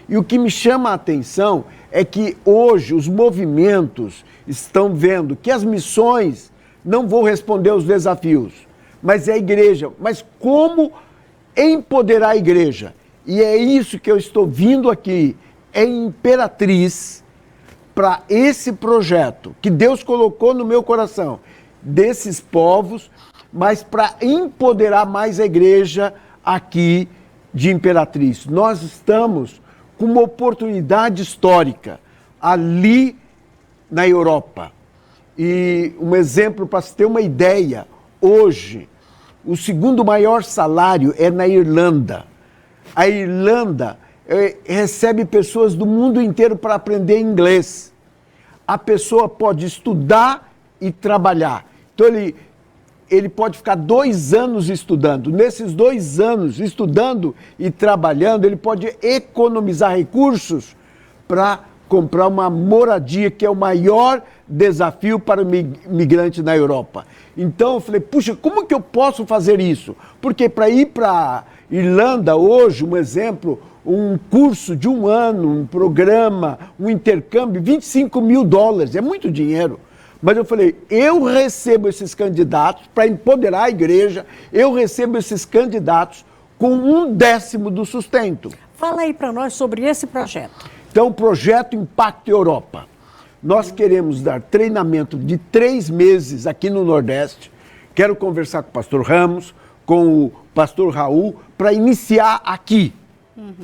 E o que me chama a atenção é que hoje os movimentos estão vendo que as missões não vão responder aos desafios, mas é a igreja. Mas como empoderar a igreja? E é isso que eu estou vindo aqui, em Imperatriz, para esse projeto que Deus colocou no meu coração, desses povos, mas para empoderar mais a igreja aqui de Imperatriz. Nós estamos com uma oportunidade histórica ali na Europa. E um exemplo para se ter uma ideia, hoje o segundo maior salário é na Irlanda. A Irlanda recebe pessoas do mundo inteiro para aprender inglês. A pessoa pode estudar e trabalhar. Então ele pode ficar 2 anos estudando. Nesses 2 anos, estudando e trabalhando, ele pode economizar recursos para comprar uma moradia, que é o maior desafio para o migrante na Europa. Então eu falei, puxa, como que eu posso fazer isso? Porque para ir para a Irlanda hoje, um exemplo, um curso de 1 ano, um programa, um intercâmbio, $25 mil, é muito dinheiro. Mas eu falei, eu recebo esses candidatos para empoderar a igreja, eu recebo esses candidatos com 1/10 do sustento. Fala aí para nós sobre esse projeto. Então, o projeto Impacto Europa. Nós queremos dar treinamento de 3 meses aqui no Nordeste. Quero conversar com o pastor Ramos, com o pastor Raul, para iniciar aqui.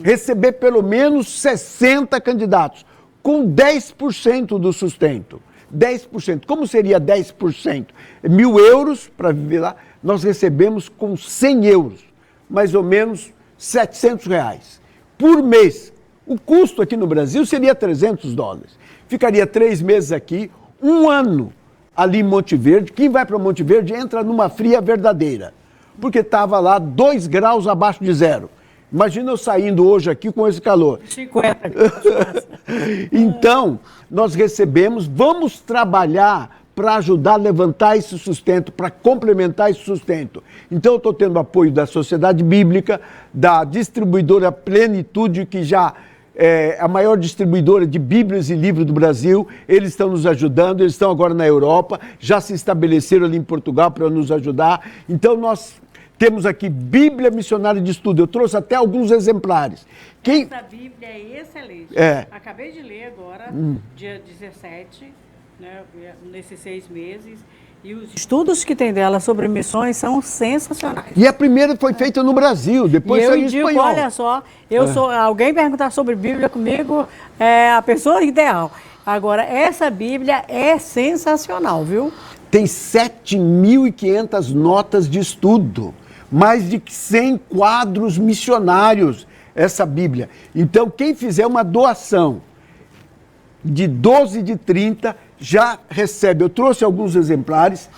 Receber pelo menos 60 candidatos, com 10% do sustento. 10%. Como seria 10%? 1.000 euros para viver lá, nós recebemos com 100 euros, mais ou menos R$700 por mês. O custo aqui no Brasil seria $300. Ficaria 3 meses aqui, 1 ano ali em Monte Verde. Quem vai para Monte Verde entra numa fria verdadeira, porque estava lá 2 graus abaixo de zero. Imagina eu saindo hoje aqui com esse calor. 50. Então, nós recebemos, vamos trabalhar para ajudar a levantar esse sustento, para complementar esse sustento. Então, eu estou tendo apoio da Sociedade Bíblica, da distribuidora Plenitude, que já é a maior distribuidora de Bíblias e livros do Brasil. Eles estão nos ajudando, eles estão agora na Europa, já se estabeleceram ali em Portugal para nos ajudar. Então, nós temos aqui Bíblia Missionária de Estudo. Eu trouxe até alguns exemplares. Essa Bíblia é excelente. Acabei de ler agora, dia 17, né, nesses 6 meses. E os estudos que tem dela sobre missões são sensacionais. E a primeira foi feita no Brasil, depois saiu em espanhol. Olha só, alguém perguntar sobre Bíblia comigo, é a pessoa ideal. Agora, essa Bíblia é sensacional, viu? Tem 7.500 notas de estudo, mais de 100 quadros missionários, essa Bíblia. Então, quem fizer uma doação de 12 de 30 já recebe. Eu trouxe alguns exemplares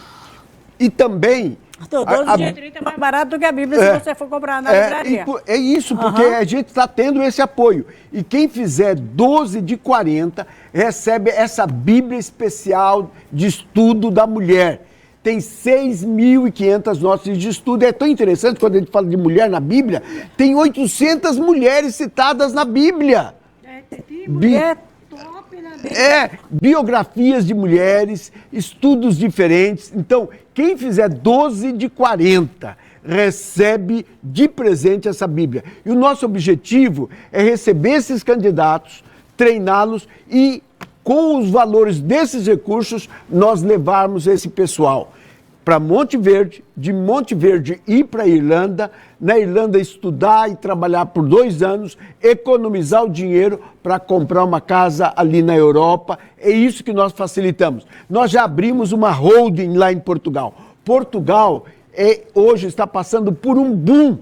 e também... 12 de 30 é mais barato do que a Bíblia se você for comprar na livraria. É isso, porque a gente está tendo esse apoio. E quem fizer 12 de 40 recebe essa Bíblia especial de estudo da mulher. Tem 6.500 notas de estudo. É tão interessante quando a gente fala de mulher na Bíblia, tem 800 mulheres citadas na Bíblia. Mulher top na Bíblia. Biografias de mulheres, estudos diferentes. Então, quem fizer 12 de 40 recebe de presente essa Bíblia. E o nosso objetivo é receber esses candidatos, treiná-los e, com os valores desses recursos, nós levarmos esse pessoal para Monte Verde, de Monte Verde ir para a Irlanda, na Irlanda estudar e trabalhar por 2 anos, economizar o dinheiro para comprar uma casa ali na Europa. É isso que nós facilitamos. Nós já abrimos uma holding lá em Portugal. Portugal hoje está passando por um boom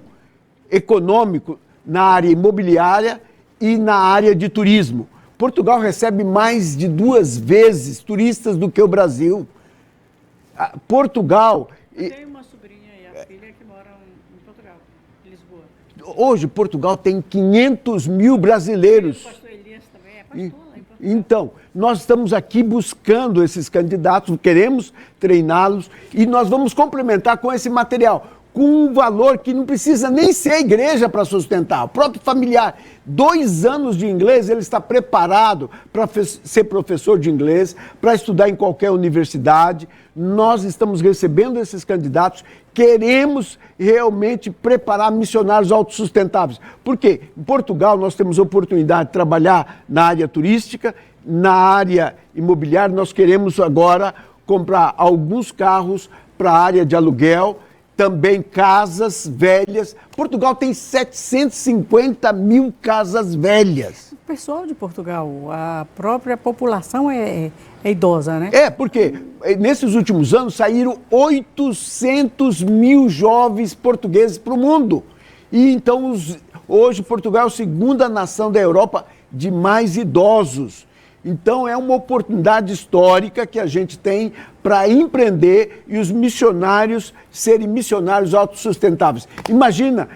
econômico na área imobiliária e na área de turismo. Portugal recebe mais de 2 vezes turistas do que o Brasil. Portugal... Tem uma sobrinha e a filha que moram em Portugal, em Lisboa. Hoje, Portugal tem 500 mil brasileiros. O pastor Elias também é pastor lá em Portugal. Então, nós estamos aqui buscando esses candidatos, queremos treiná-los e nós vamos complementar com esse material, com um valor que não precisa nem ser a igreja para sustentar, o próprio familiar. 2 anos de inglês, ele está preparado para ser professor de inglês, para estudar em qualquer universidade. Nós estamos recebendo esses candidatos, queremos realmente preparar missionários autossustentáveis. Por quê? Em Portugal nós temos oportunidade de trabalhar na área turística, na área imobiliária. Nós queremos agora comprar alguns carros para a área de aluguel, também casas velhas. Portugal tem 750 mil casas velhas. O pessoal de Portugal, a própria população é idosa, né? Porque nesses últimos anos saíram 800 mil jovens portugueses para o mundo. E então hoje Portugal é a 2ª nação da Europa de mais idosos. Então é uma oportunidade histórica que a gente tem para empreender e os missionários serem missionários autossustentáveis. Imagina,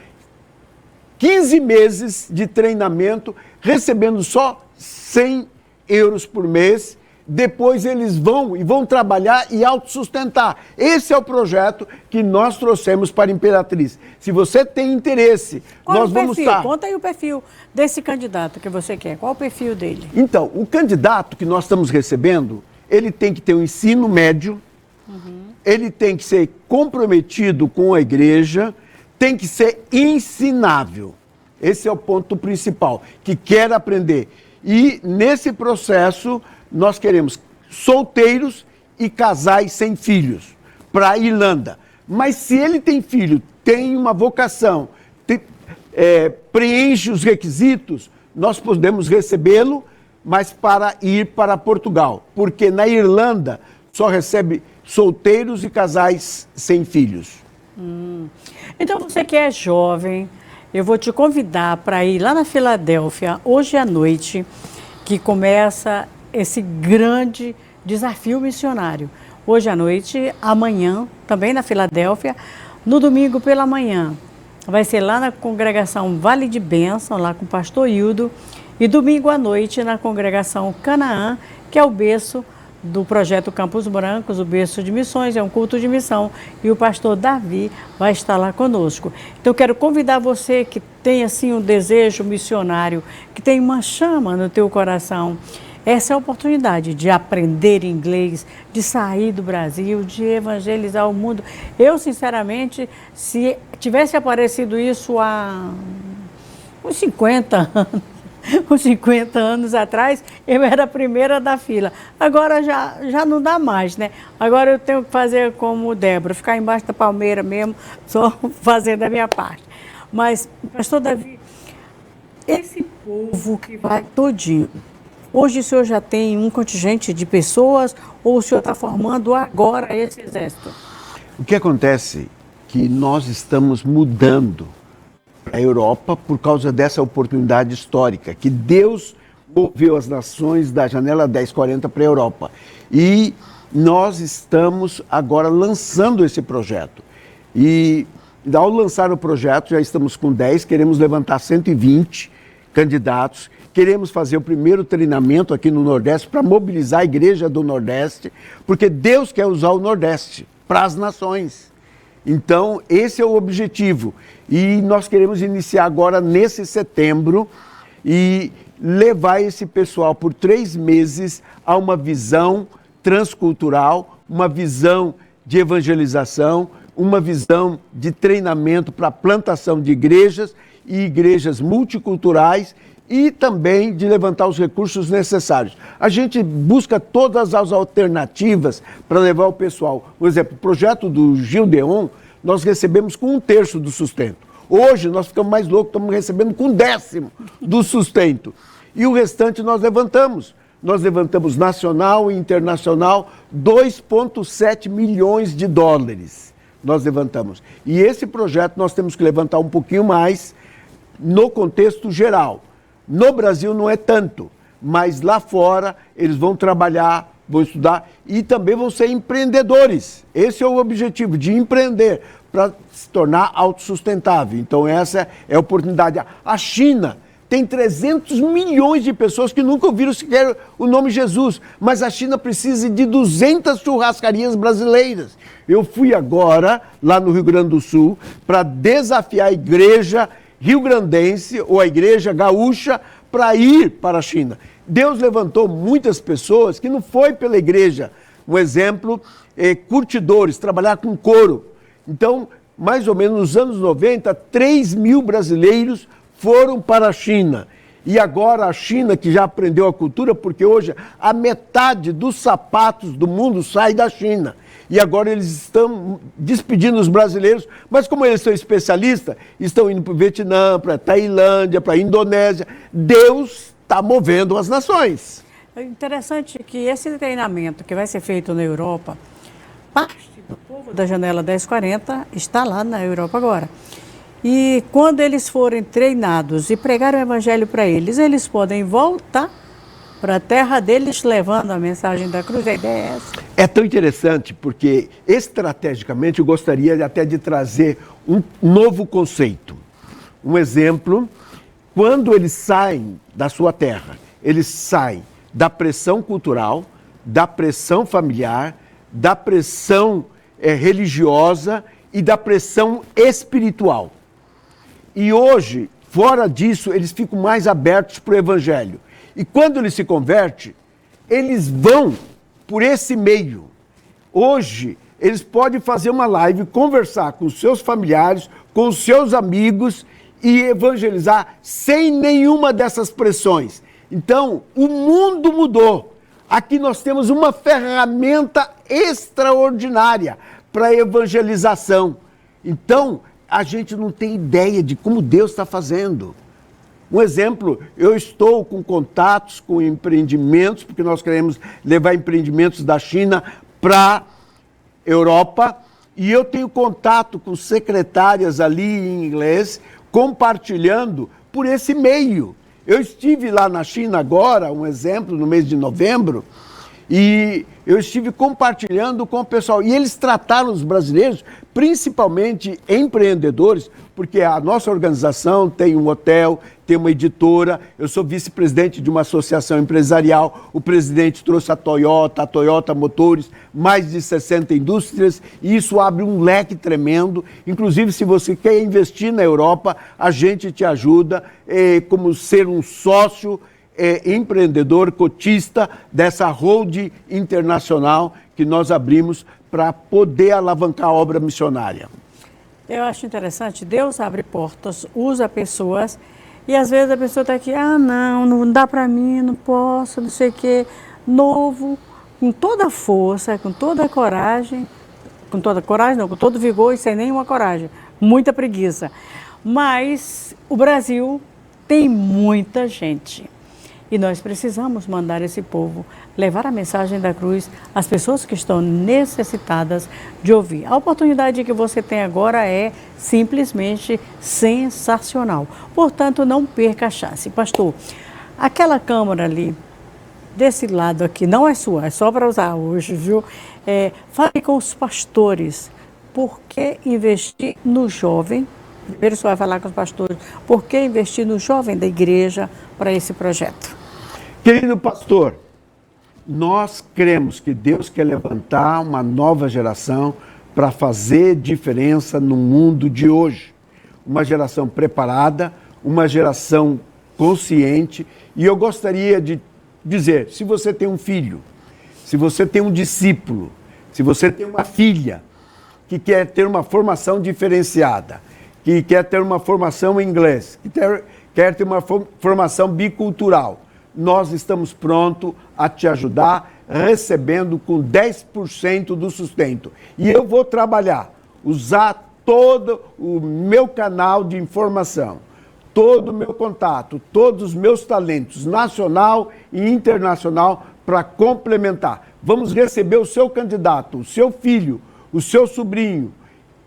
15 meses de treinamento, recebendo só 100 euros por mês, depois eles vão trabalhar e autossustentar. Esse é o projeto que nós trouxemos para a Imperatriz. Se você tem interesse, nós vamos estar... Conta aí o perfil desse candidato que você quer. Qual o perfil dele? Então, o candidato que nós estamos recebendo, ele tem que ter um ensino médio, ele tem que ser comprometido com a igreja, tem que ser ensinável. Esse é o ponto principal, que quer aprender. E nesse processo, nós queremos solteiros e casais sem filhos para a Irlanda. Mas se ele tem filho, tem uma vocação, preenche os requisitos, nós podemos recebê-lo, mas para ir para Portugal. Porque na Irlanda só recebe solteiros e casais sem filhos. Então você que é jovem, eu vou te convidar para ir lá na Filadélfia, hoje à noite, que começa esse grande desafio missionário. Hoje à noite, amanhã, também na Filadélfia, no domingo pela manhã. Vai ser lá na congregação Vale de Bênção, lá com o pastor Hildo, e domingo à noite na congregação Canaã, que é o berço do projeto Campos Brancos, o berço de missões, é um culto de missão, e o pastor Davi vai estar lá conosco. Então eu quero convidar você que tem assim um desejo missionário, que tem uma chama no teu coração. Essa é a oportunidade de aprender inglês, de sair do Brasil, de evangelizar o mundo. Eu, sinceramente, se tivesse aparecido isso há uns 50 anos atrás, eu era a primeira da fila. Agora já não dá mais, né? Agora eu tenho que fazer como Débora, ficar embaixo da palmeira mesmo, só fazendo a minha parte. Mas, pastor Davi, esse povo que vai todinho, hoje o senhor já tem um contingente de pessoas ou o senhor está formando agora esse exército? O que acontece é que nós estamos mudando a Europa por causa dessa oportunidade histórica, que Deus moveu as nações da janela 1040 para a Europa. E nós estamos agora lançando esse projeto. E ao lançar o projeto, já estamos com 10, queremos levantar 120 candidatos. Queremos fazer o primeiro treinamento aqui no Nordeste para mobilizar a igreja do Nordeste, porque Deus quer usar o Nordeste para as nações. Então, esse é o objetivo. E nós queremos iniciar agora nesse setembro e levar esse pessoal por 3 meses a uma visão transcultural, uma visão de evangelização, uma visão de treinamento para a plantação de igrejas e igrejas multiculturais e também de levantar os recursos necessários. A gente busca todas as alternativas para levar o pessoal. Por exemplo, o projeto do Gildeon, nós recebemos com 1/3 do sustento. Hoje nós ficamos mais loucos, estamos recebendo com 1/10 do sustento. E o restante nós levantamos. Nós levantamos nacional e internacional 2,7 milhões de dólares. Nós levantamos. E esse projeto nós temos que levantar um pouquinho mais no contexto geral. No Brasil não é tanto, mas lá fora eles vão trabalhar, vão estudar e também vão ser empreendedores. Esse é o objetivo, de empreender para se tornar autossustentável. Então essa é a oportunidade. A China tem 300 milhões de pessoas que nunca ouviram sequer o nome Jesus, mas a China precisa de 200 churrascarias brasileiras. Eu fui agora, lá no Rio Grande do Sul, para desafiar a igreja rio-grandense ou a igreja gaúcha para ir para a China. Deus levantou muitas pessoas que não foi pela igreja. Um exemplo, curtidores, trabalhar com couro. Então, mais ou menos nos anos 90, 3 mil brasileiros foram para a China. E agora a China, que já aprendeu a cultura, porque hoje a metade dos sapatos do mundo sai da China. E agora eles estão despedindo os brasileiros, mas como eles são especialistas, estão indo para o Vietnã, para a Tailândia, para a Indonésia. Deus está movendo as nações. É interessante que esse treinamento que vai ser feito na Europa, parte do povo da Janela 1040 está lá na Europa agora. E quando eles forem treinados e pregar o evangelho para eles, eles podem voltar para a terra deles levando a mensagem da cruz. A ideia é essa. É tão interessante porque, estrategicamente, eu gostaria até de trazer um novo conceito. Um exemplo, quando eles saem da sua terra, eles saem da pressão cultural, da pressão familiar, da pressão religiosa e da pressão espiritual. E hoje, fora disso, eles ficam mais abertos para o evangelho. E quando eles se convertem, eles vão por esse meio. Hoje, eles podem fazer uma live, conversar com os seus familiares, com os seus amigos e evangelizar sem nenhuma dessas pressões. Então, o mundo mudou. Aqui nós temos uma ferramenta extraordinária para evangelização. Então, a gente não tem ideia de como Deus está fazendo. Um exemplo, eu estou com contatos com empreendimentos, porque nós queremos levar empreendimentos da China para a Europa, e eu tenho contato com secretárias ali em inglês, compartilhando por esse meio. Eu estive lá na China agora, um exemplo, no mês de novembro, e eu estive compartilhando com o pessoal. E eles trataram os brasileiros, principalmente empreendedores, porque a nossa organização tem um hotel, tem uma editora, eu sou vice-presidente de uma associação empresarial, o presidente trouxe a Toyota Motores, mais de 60 indústrias, e isso abre um leque tremendo. Inclusive, se você quer investir na Europa, a gente te ajuda como ser um sócio empreendedor, cotista dessa hold internacional que nós abrimos para poder alavancar a obra missionária. Eu acho interessante, Deus abre portas, usa pessoas, e às vezes a pessoa está aqui, não dá para mim, não posso, não sei o quê, novo, com toda a força, com toda a coragem, com todo vigor e sem nenhuma coragem, muita preguiça. Mas o Brasil tem muita gente. E nós precisamos mandar esse povo, levar a mensagem da cruz às pessoas que estão necessitadas de ouvir. A oportunidade que você tem agora é simplesmente sensacional. Portanto, não perca a chance. Pastor, aquela câmara ali, desse lado aqui, não é sua, é só para usar hoje, viu? Fale com os pastores. Por que investir no jovem? Primeiro você vai falar com os pastores. Por que investir no jovem da igreja para esse projeto? Querido pastor, nós cremos que Deus quer levantar uma nova geração para fazer diferença no mundo de hoje. Uma geração preparada, uma geração consciente. E eu gostaria de dizer, se você tem um filho, se você tem um discípulo, se você tem uma filha que quer ter uma formação diferenciada, que quer ter uma formação em inglês, quer ter uma formação bicultural. Nós estamos prontos a te ajudar, recebendo com 10% do sustento. E eu vou trabalhar, usar todo o meu canal de informação, todo o meu contato, todos os meus talentos, nacional e internacional, para complementar. Vamos receber o seu candidato, o seu filho, o seu sobrinho,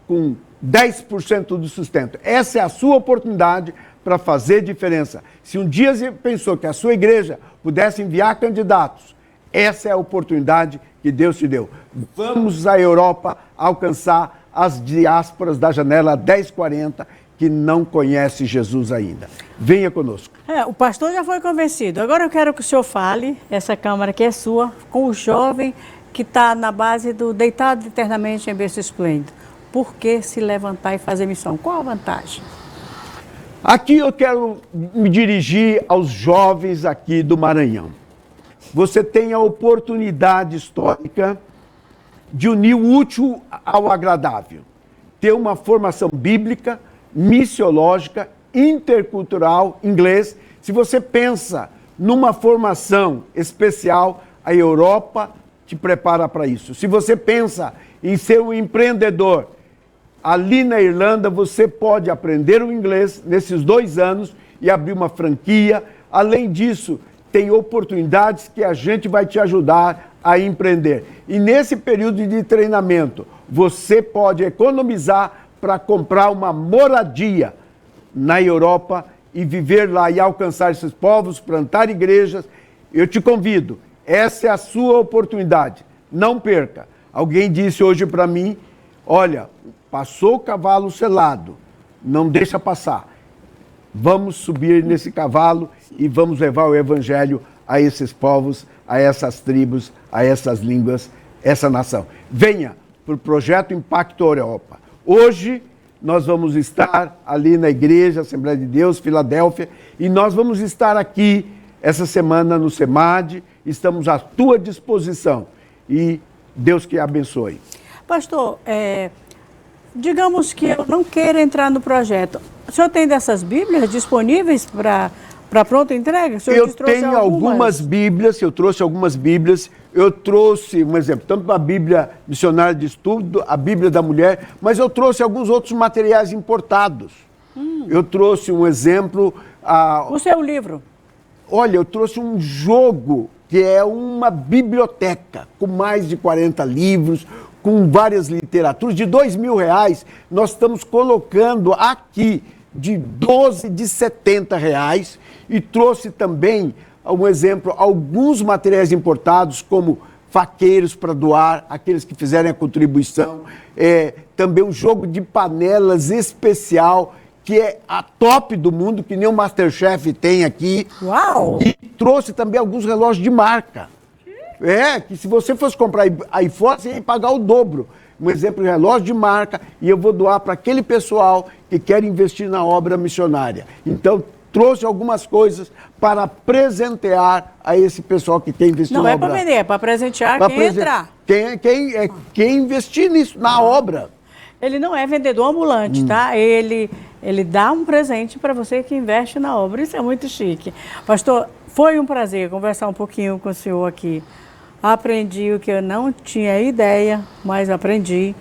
com 10% do sustento. Essa é a sua oportunidade para fazer diferença. Se um dia você pensou que a sua igreja pudesse enviar candidatos, essa é a oportunidade que Deus te deu. Vamos à Europa alcançar as diásporas da janela 1040 que não conhece Jesus ainda. Venha conosco. O pastor já foi convencido. Agora eu quero que o senhor fale, essa câmara que é sua, com o jovem que está na base do deitado eternamente em berço esplêndido. Por que se levantar e fazer missão? Qual a vantagem? Aqui eu quero me dirigir aos jovens aqui do Maranhão. Você tem a oportunidade histórica de unir o útil ao agradável. Ter uma formação bíblica, missiológica, intercultural, inglês. Se você pensa numa formação especial, a Europa te prepara para isso. Se você pensa em ser um empreendedor, ali na Irlanda você pode aprender o inglês nesses 2 anos e abrir uma franquia. Além disso, tem oportunidades que a gente vai te ajudar a empreender. E nesse período de treinamento, você pode economizar para comprar uma moradia na Europa e viver lá e alcançar esses povos, plantar igrejas. Eu te convido, essa é a sua oportunidade. Não perca. Alguém disse hoje para mim, olha, passou o cavalo selado, não deixa passar. Vamos subir nesse cavalo e vamos levar o evangelho a esses povos, a essas tribos, a essas línguas, essa nação. Venha para o Projeto Impacto Europa. Hoje nós vamos estar ali na Igreja Assembleia de Deus, Filadélfia, e nós vamos estar aqui essa semana no SEMAD, estamos à tua disposição e Deus que abençoe. Pastor, digamos que eu não queira entrar no projeto. O senhor tem dessas Bíblias disponíveis para pronta entrega? Eu tenho algumas Bíblias, eu trouxe algumas Bíblias. Eu trouxe, um exemplo, tanto a Bíblia Missionária de Estudo, a Bíblia da Mulher, mas eu trouxe alguns outros materiais importados. Eu trouxe um exemplo... O seu livro? Olha, eu trouxe um jogo que é uma biblioteca com mais de 40 livros, com várias literaturas, de R$2.000, nós estamos colocando aqui de 12 de R$70 e trouxe também, um exemplo, alguns materiais importados, como faqueiros para doar, aqueles que fizerem a contribuição, também um jogo de panelas especial, que é a top do mundo, que nem o Masterchef tem aqui. Uau! E trouxe também alguns relógios de marca. Que se você fosse comprar iPhone, você ia pagar o dobro. Um exemplo de relógio de marca, e eu vou doar para aquele pessoal que quer investir na obra missionária. Então, trouxe algumas coisas para presentear a esse pessoal que quer investir na obra. Não é para vender, é para presentear quem entrar. Quem investir nisso, na obra. Ele não é vendedor ambulante, tá? Ele dá um presente para você que investe na obra. Isso é muito chique. Pastor, foi um prazer conversar um pouquinho com o senhor aqui. Aprendi o que eu não tinha ideia, mas aprendi.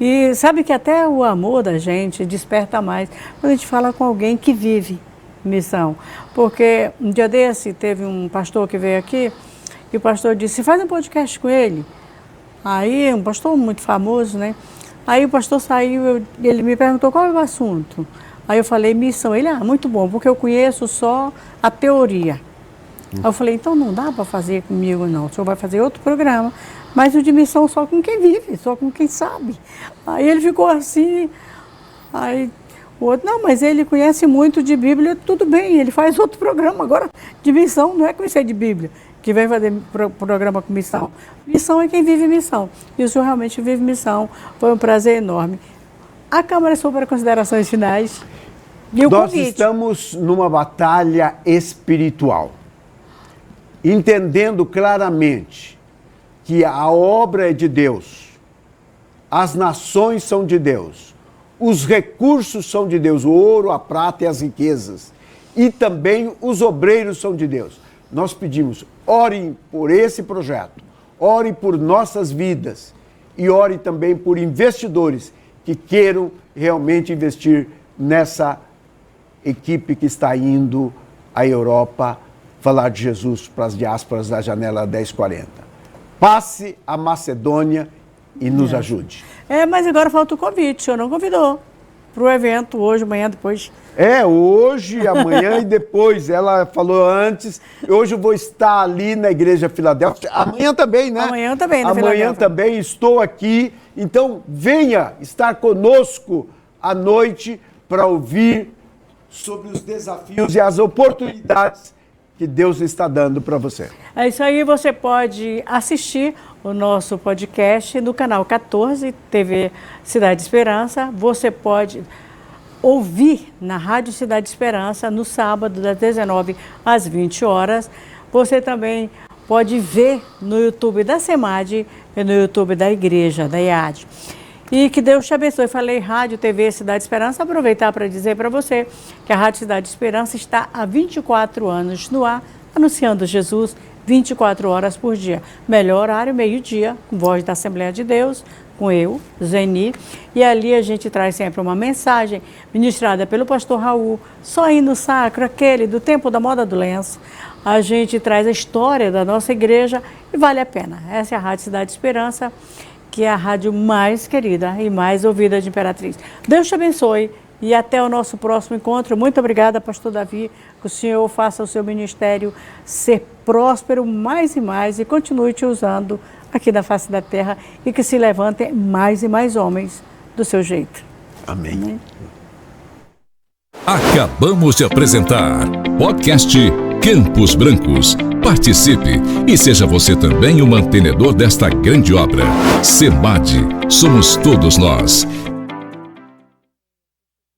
E sabe que até o amor da gente desperta mais quando a gente fala com alguém que vive missão. Porque um dia desse teve um pastor que veio aqui e o pastor disse, faz um podcast com ele. Aí, um pastor muito famoso, né? Aí o pastor saiu, ele me perguntou qual é o assunto. Aí eu falei, missão. Ele, muito bom, porque eu conheço só a teoria. Aí eu falei, então não dá para fazer comigo não, o senhor vai fazer outro programa, mas o de missão só com quem vive, só com quem sabe. Aí ele ficou assim, aí o outro, não, mas ele conhece muito de Bíblia, tudo bem, ele faz outro programa agora de missão, não é conhecer de Bíblia, que vem fazer programa com missão. Missão é quem vive missão, e o senhor realmente vive missão, foi um prazer enorme. A Câmara é sobre considerações finais e o Nós convite. Estamos numa batalha espiritual, entendendo claramente que a obra é de Deus, as nações são de Deus, os recursos são de Deus, o ouro, a prata e as riquezas. e também os obreiros são de Deus. Nós pedimos, orem por esse projeto, orem por nossas vidas e orem também por investidores que queiram realmente investir nessa equipe que está indo à Europa falar de Jesus para as diásporas da Janela 1040. Passe a Macedônia e nos ajude. Mas agora falta o convite, o senhor não convidou para o evento hoje, amanhã, depois. Hoje, amanhã e depois. Ela falou antes. Hoje eu vou estar ali na Igreja Filadélfia. Amanhã também, né? Amanhã também, na Amanhã também estou aqui. Então, venha estar conosco à noite para ouvir sobre os desafios e as oportunidades que Deus está dando para você. É isso aí, você pode assistir o nosso podcast no canal 14, TV Cidade Esperança. Você pode ouvir na Rádio Cidade Esperança no sábado, das 19 às 20 horas. Você também pode ver no YouTube da SEMAD e no YouTube da Igreja, da IAD. E que Deus te abençoe. Falei Rádio, TV Cidade Esperança. Aproveitar para dizer para você que a Rádio Cidade Esperança está há 24 anos no ar, anunciando Jesus 24 horas por dia. Melhor horário, meio-dia, com voz da Assembleia de Deus, com eu, Zeni. E ali a gente traz sempre uma mensagem ministrada pelo pastor Raul, só hino sacro, aquele do tempo da moda do lenço. A gente traz a história da nossa igreja e vale a pena. Essa é a Rádio Cidade Esperança, que é a rádio mais querida e mais ouvida de Imperatriz. Deus te abençoe e até o nosso próximo encontro. Muito obrigada, pastor Davi, que o senhor faça o seu ministério ser próspero mais e mais e continue te usando aqui da face da terra e que se levantem mais e mais homens do seu jeito. Amém. Amém. Acabamos de apresentar podcast Campos Brancos. Participe e seja você também o mantenedor desta grande obra. SEMAD, somos todos nós.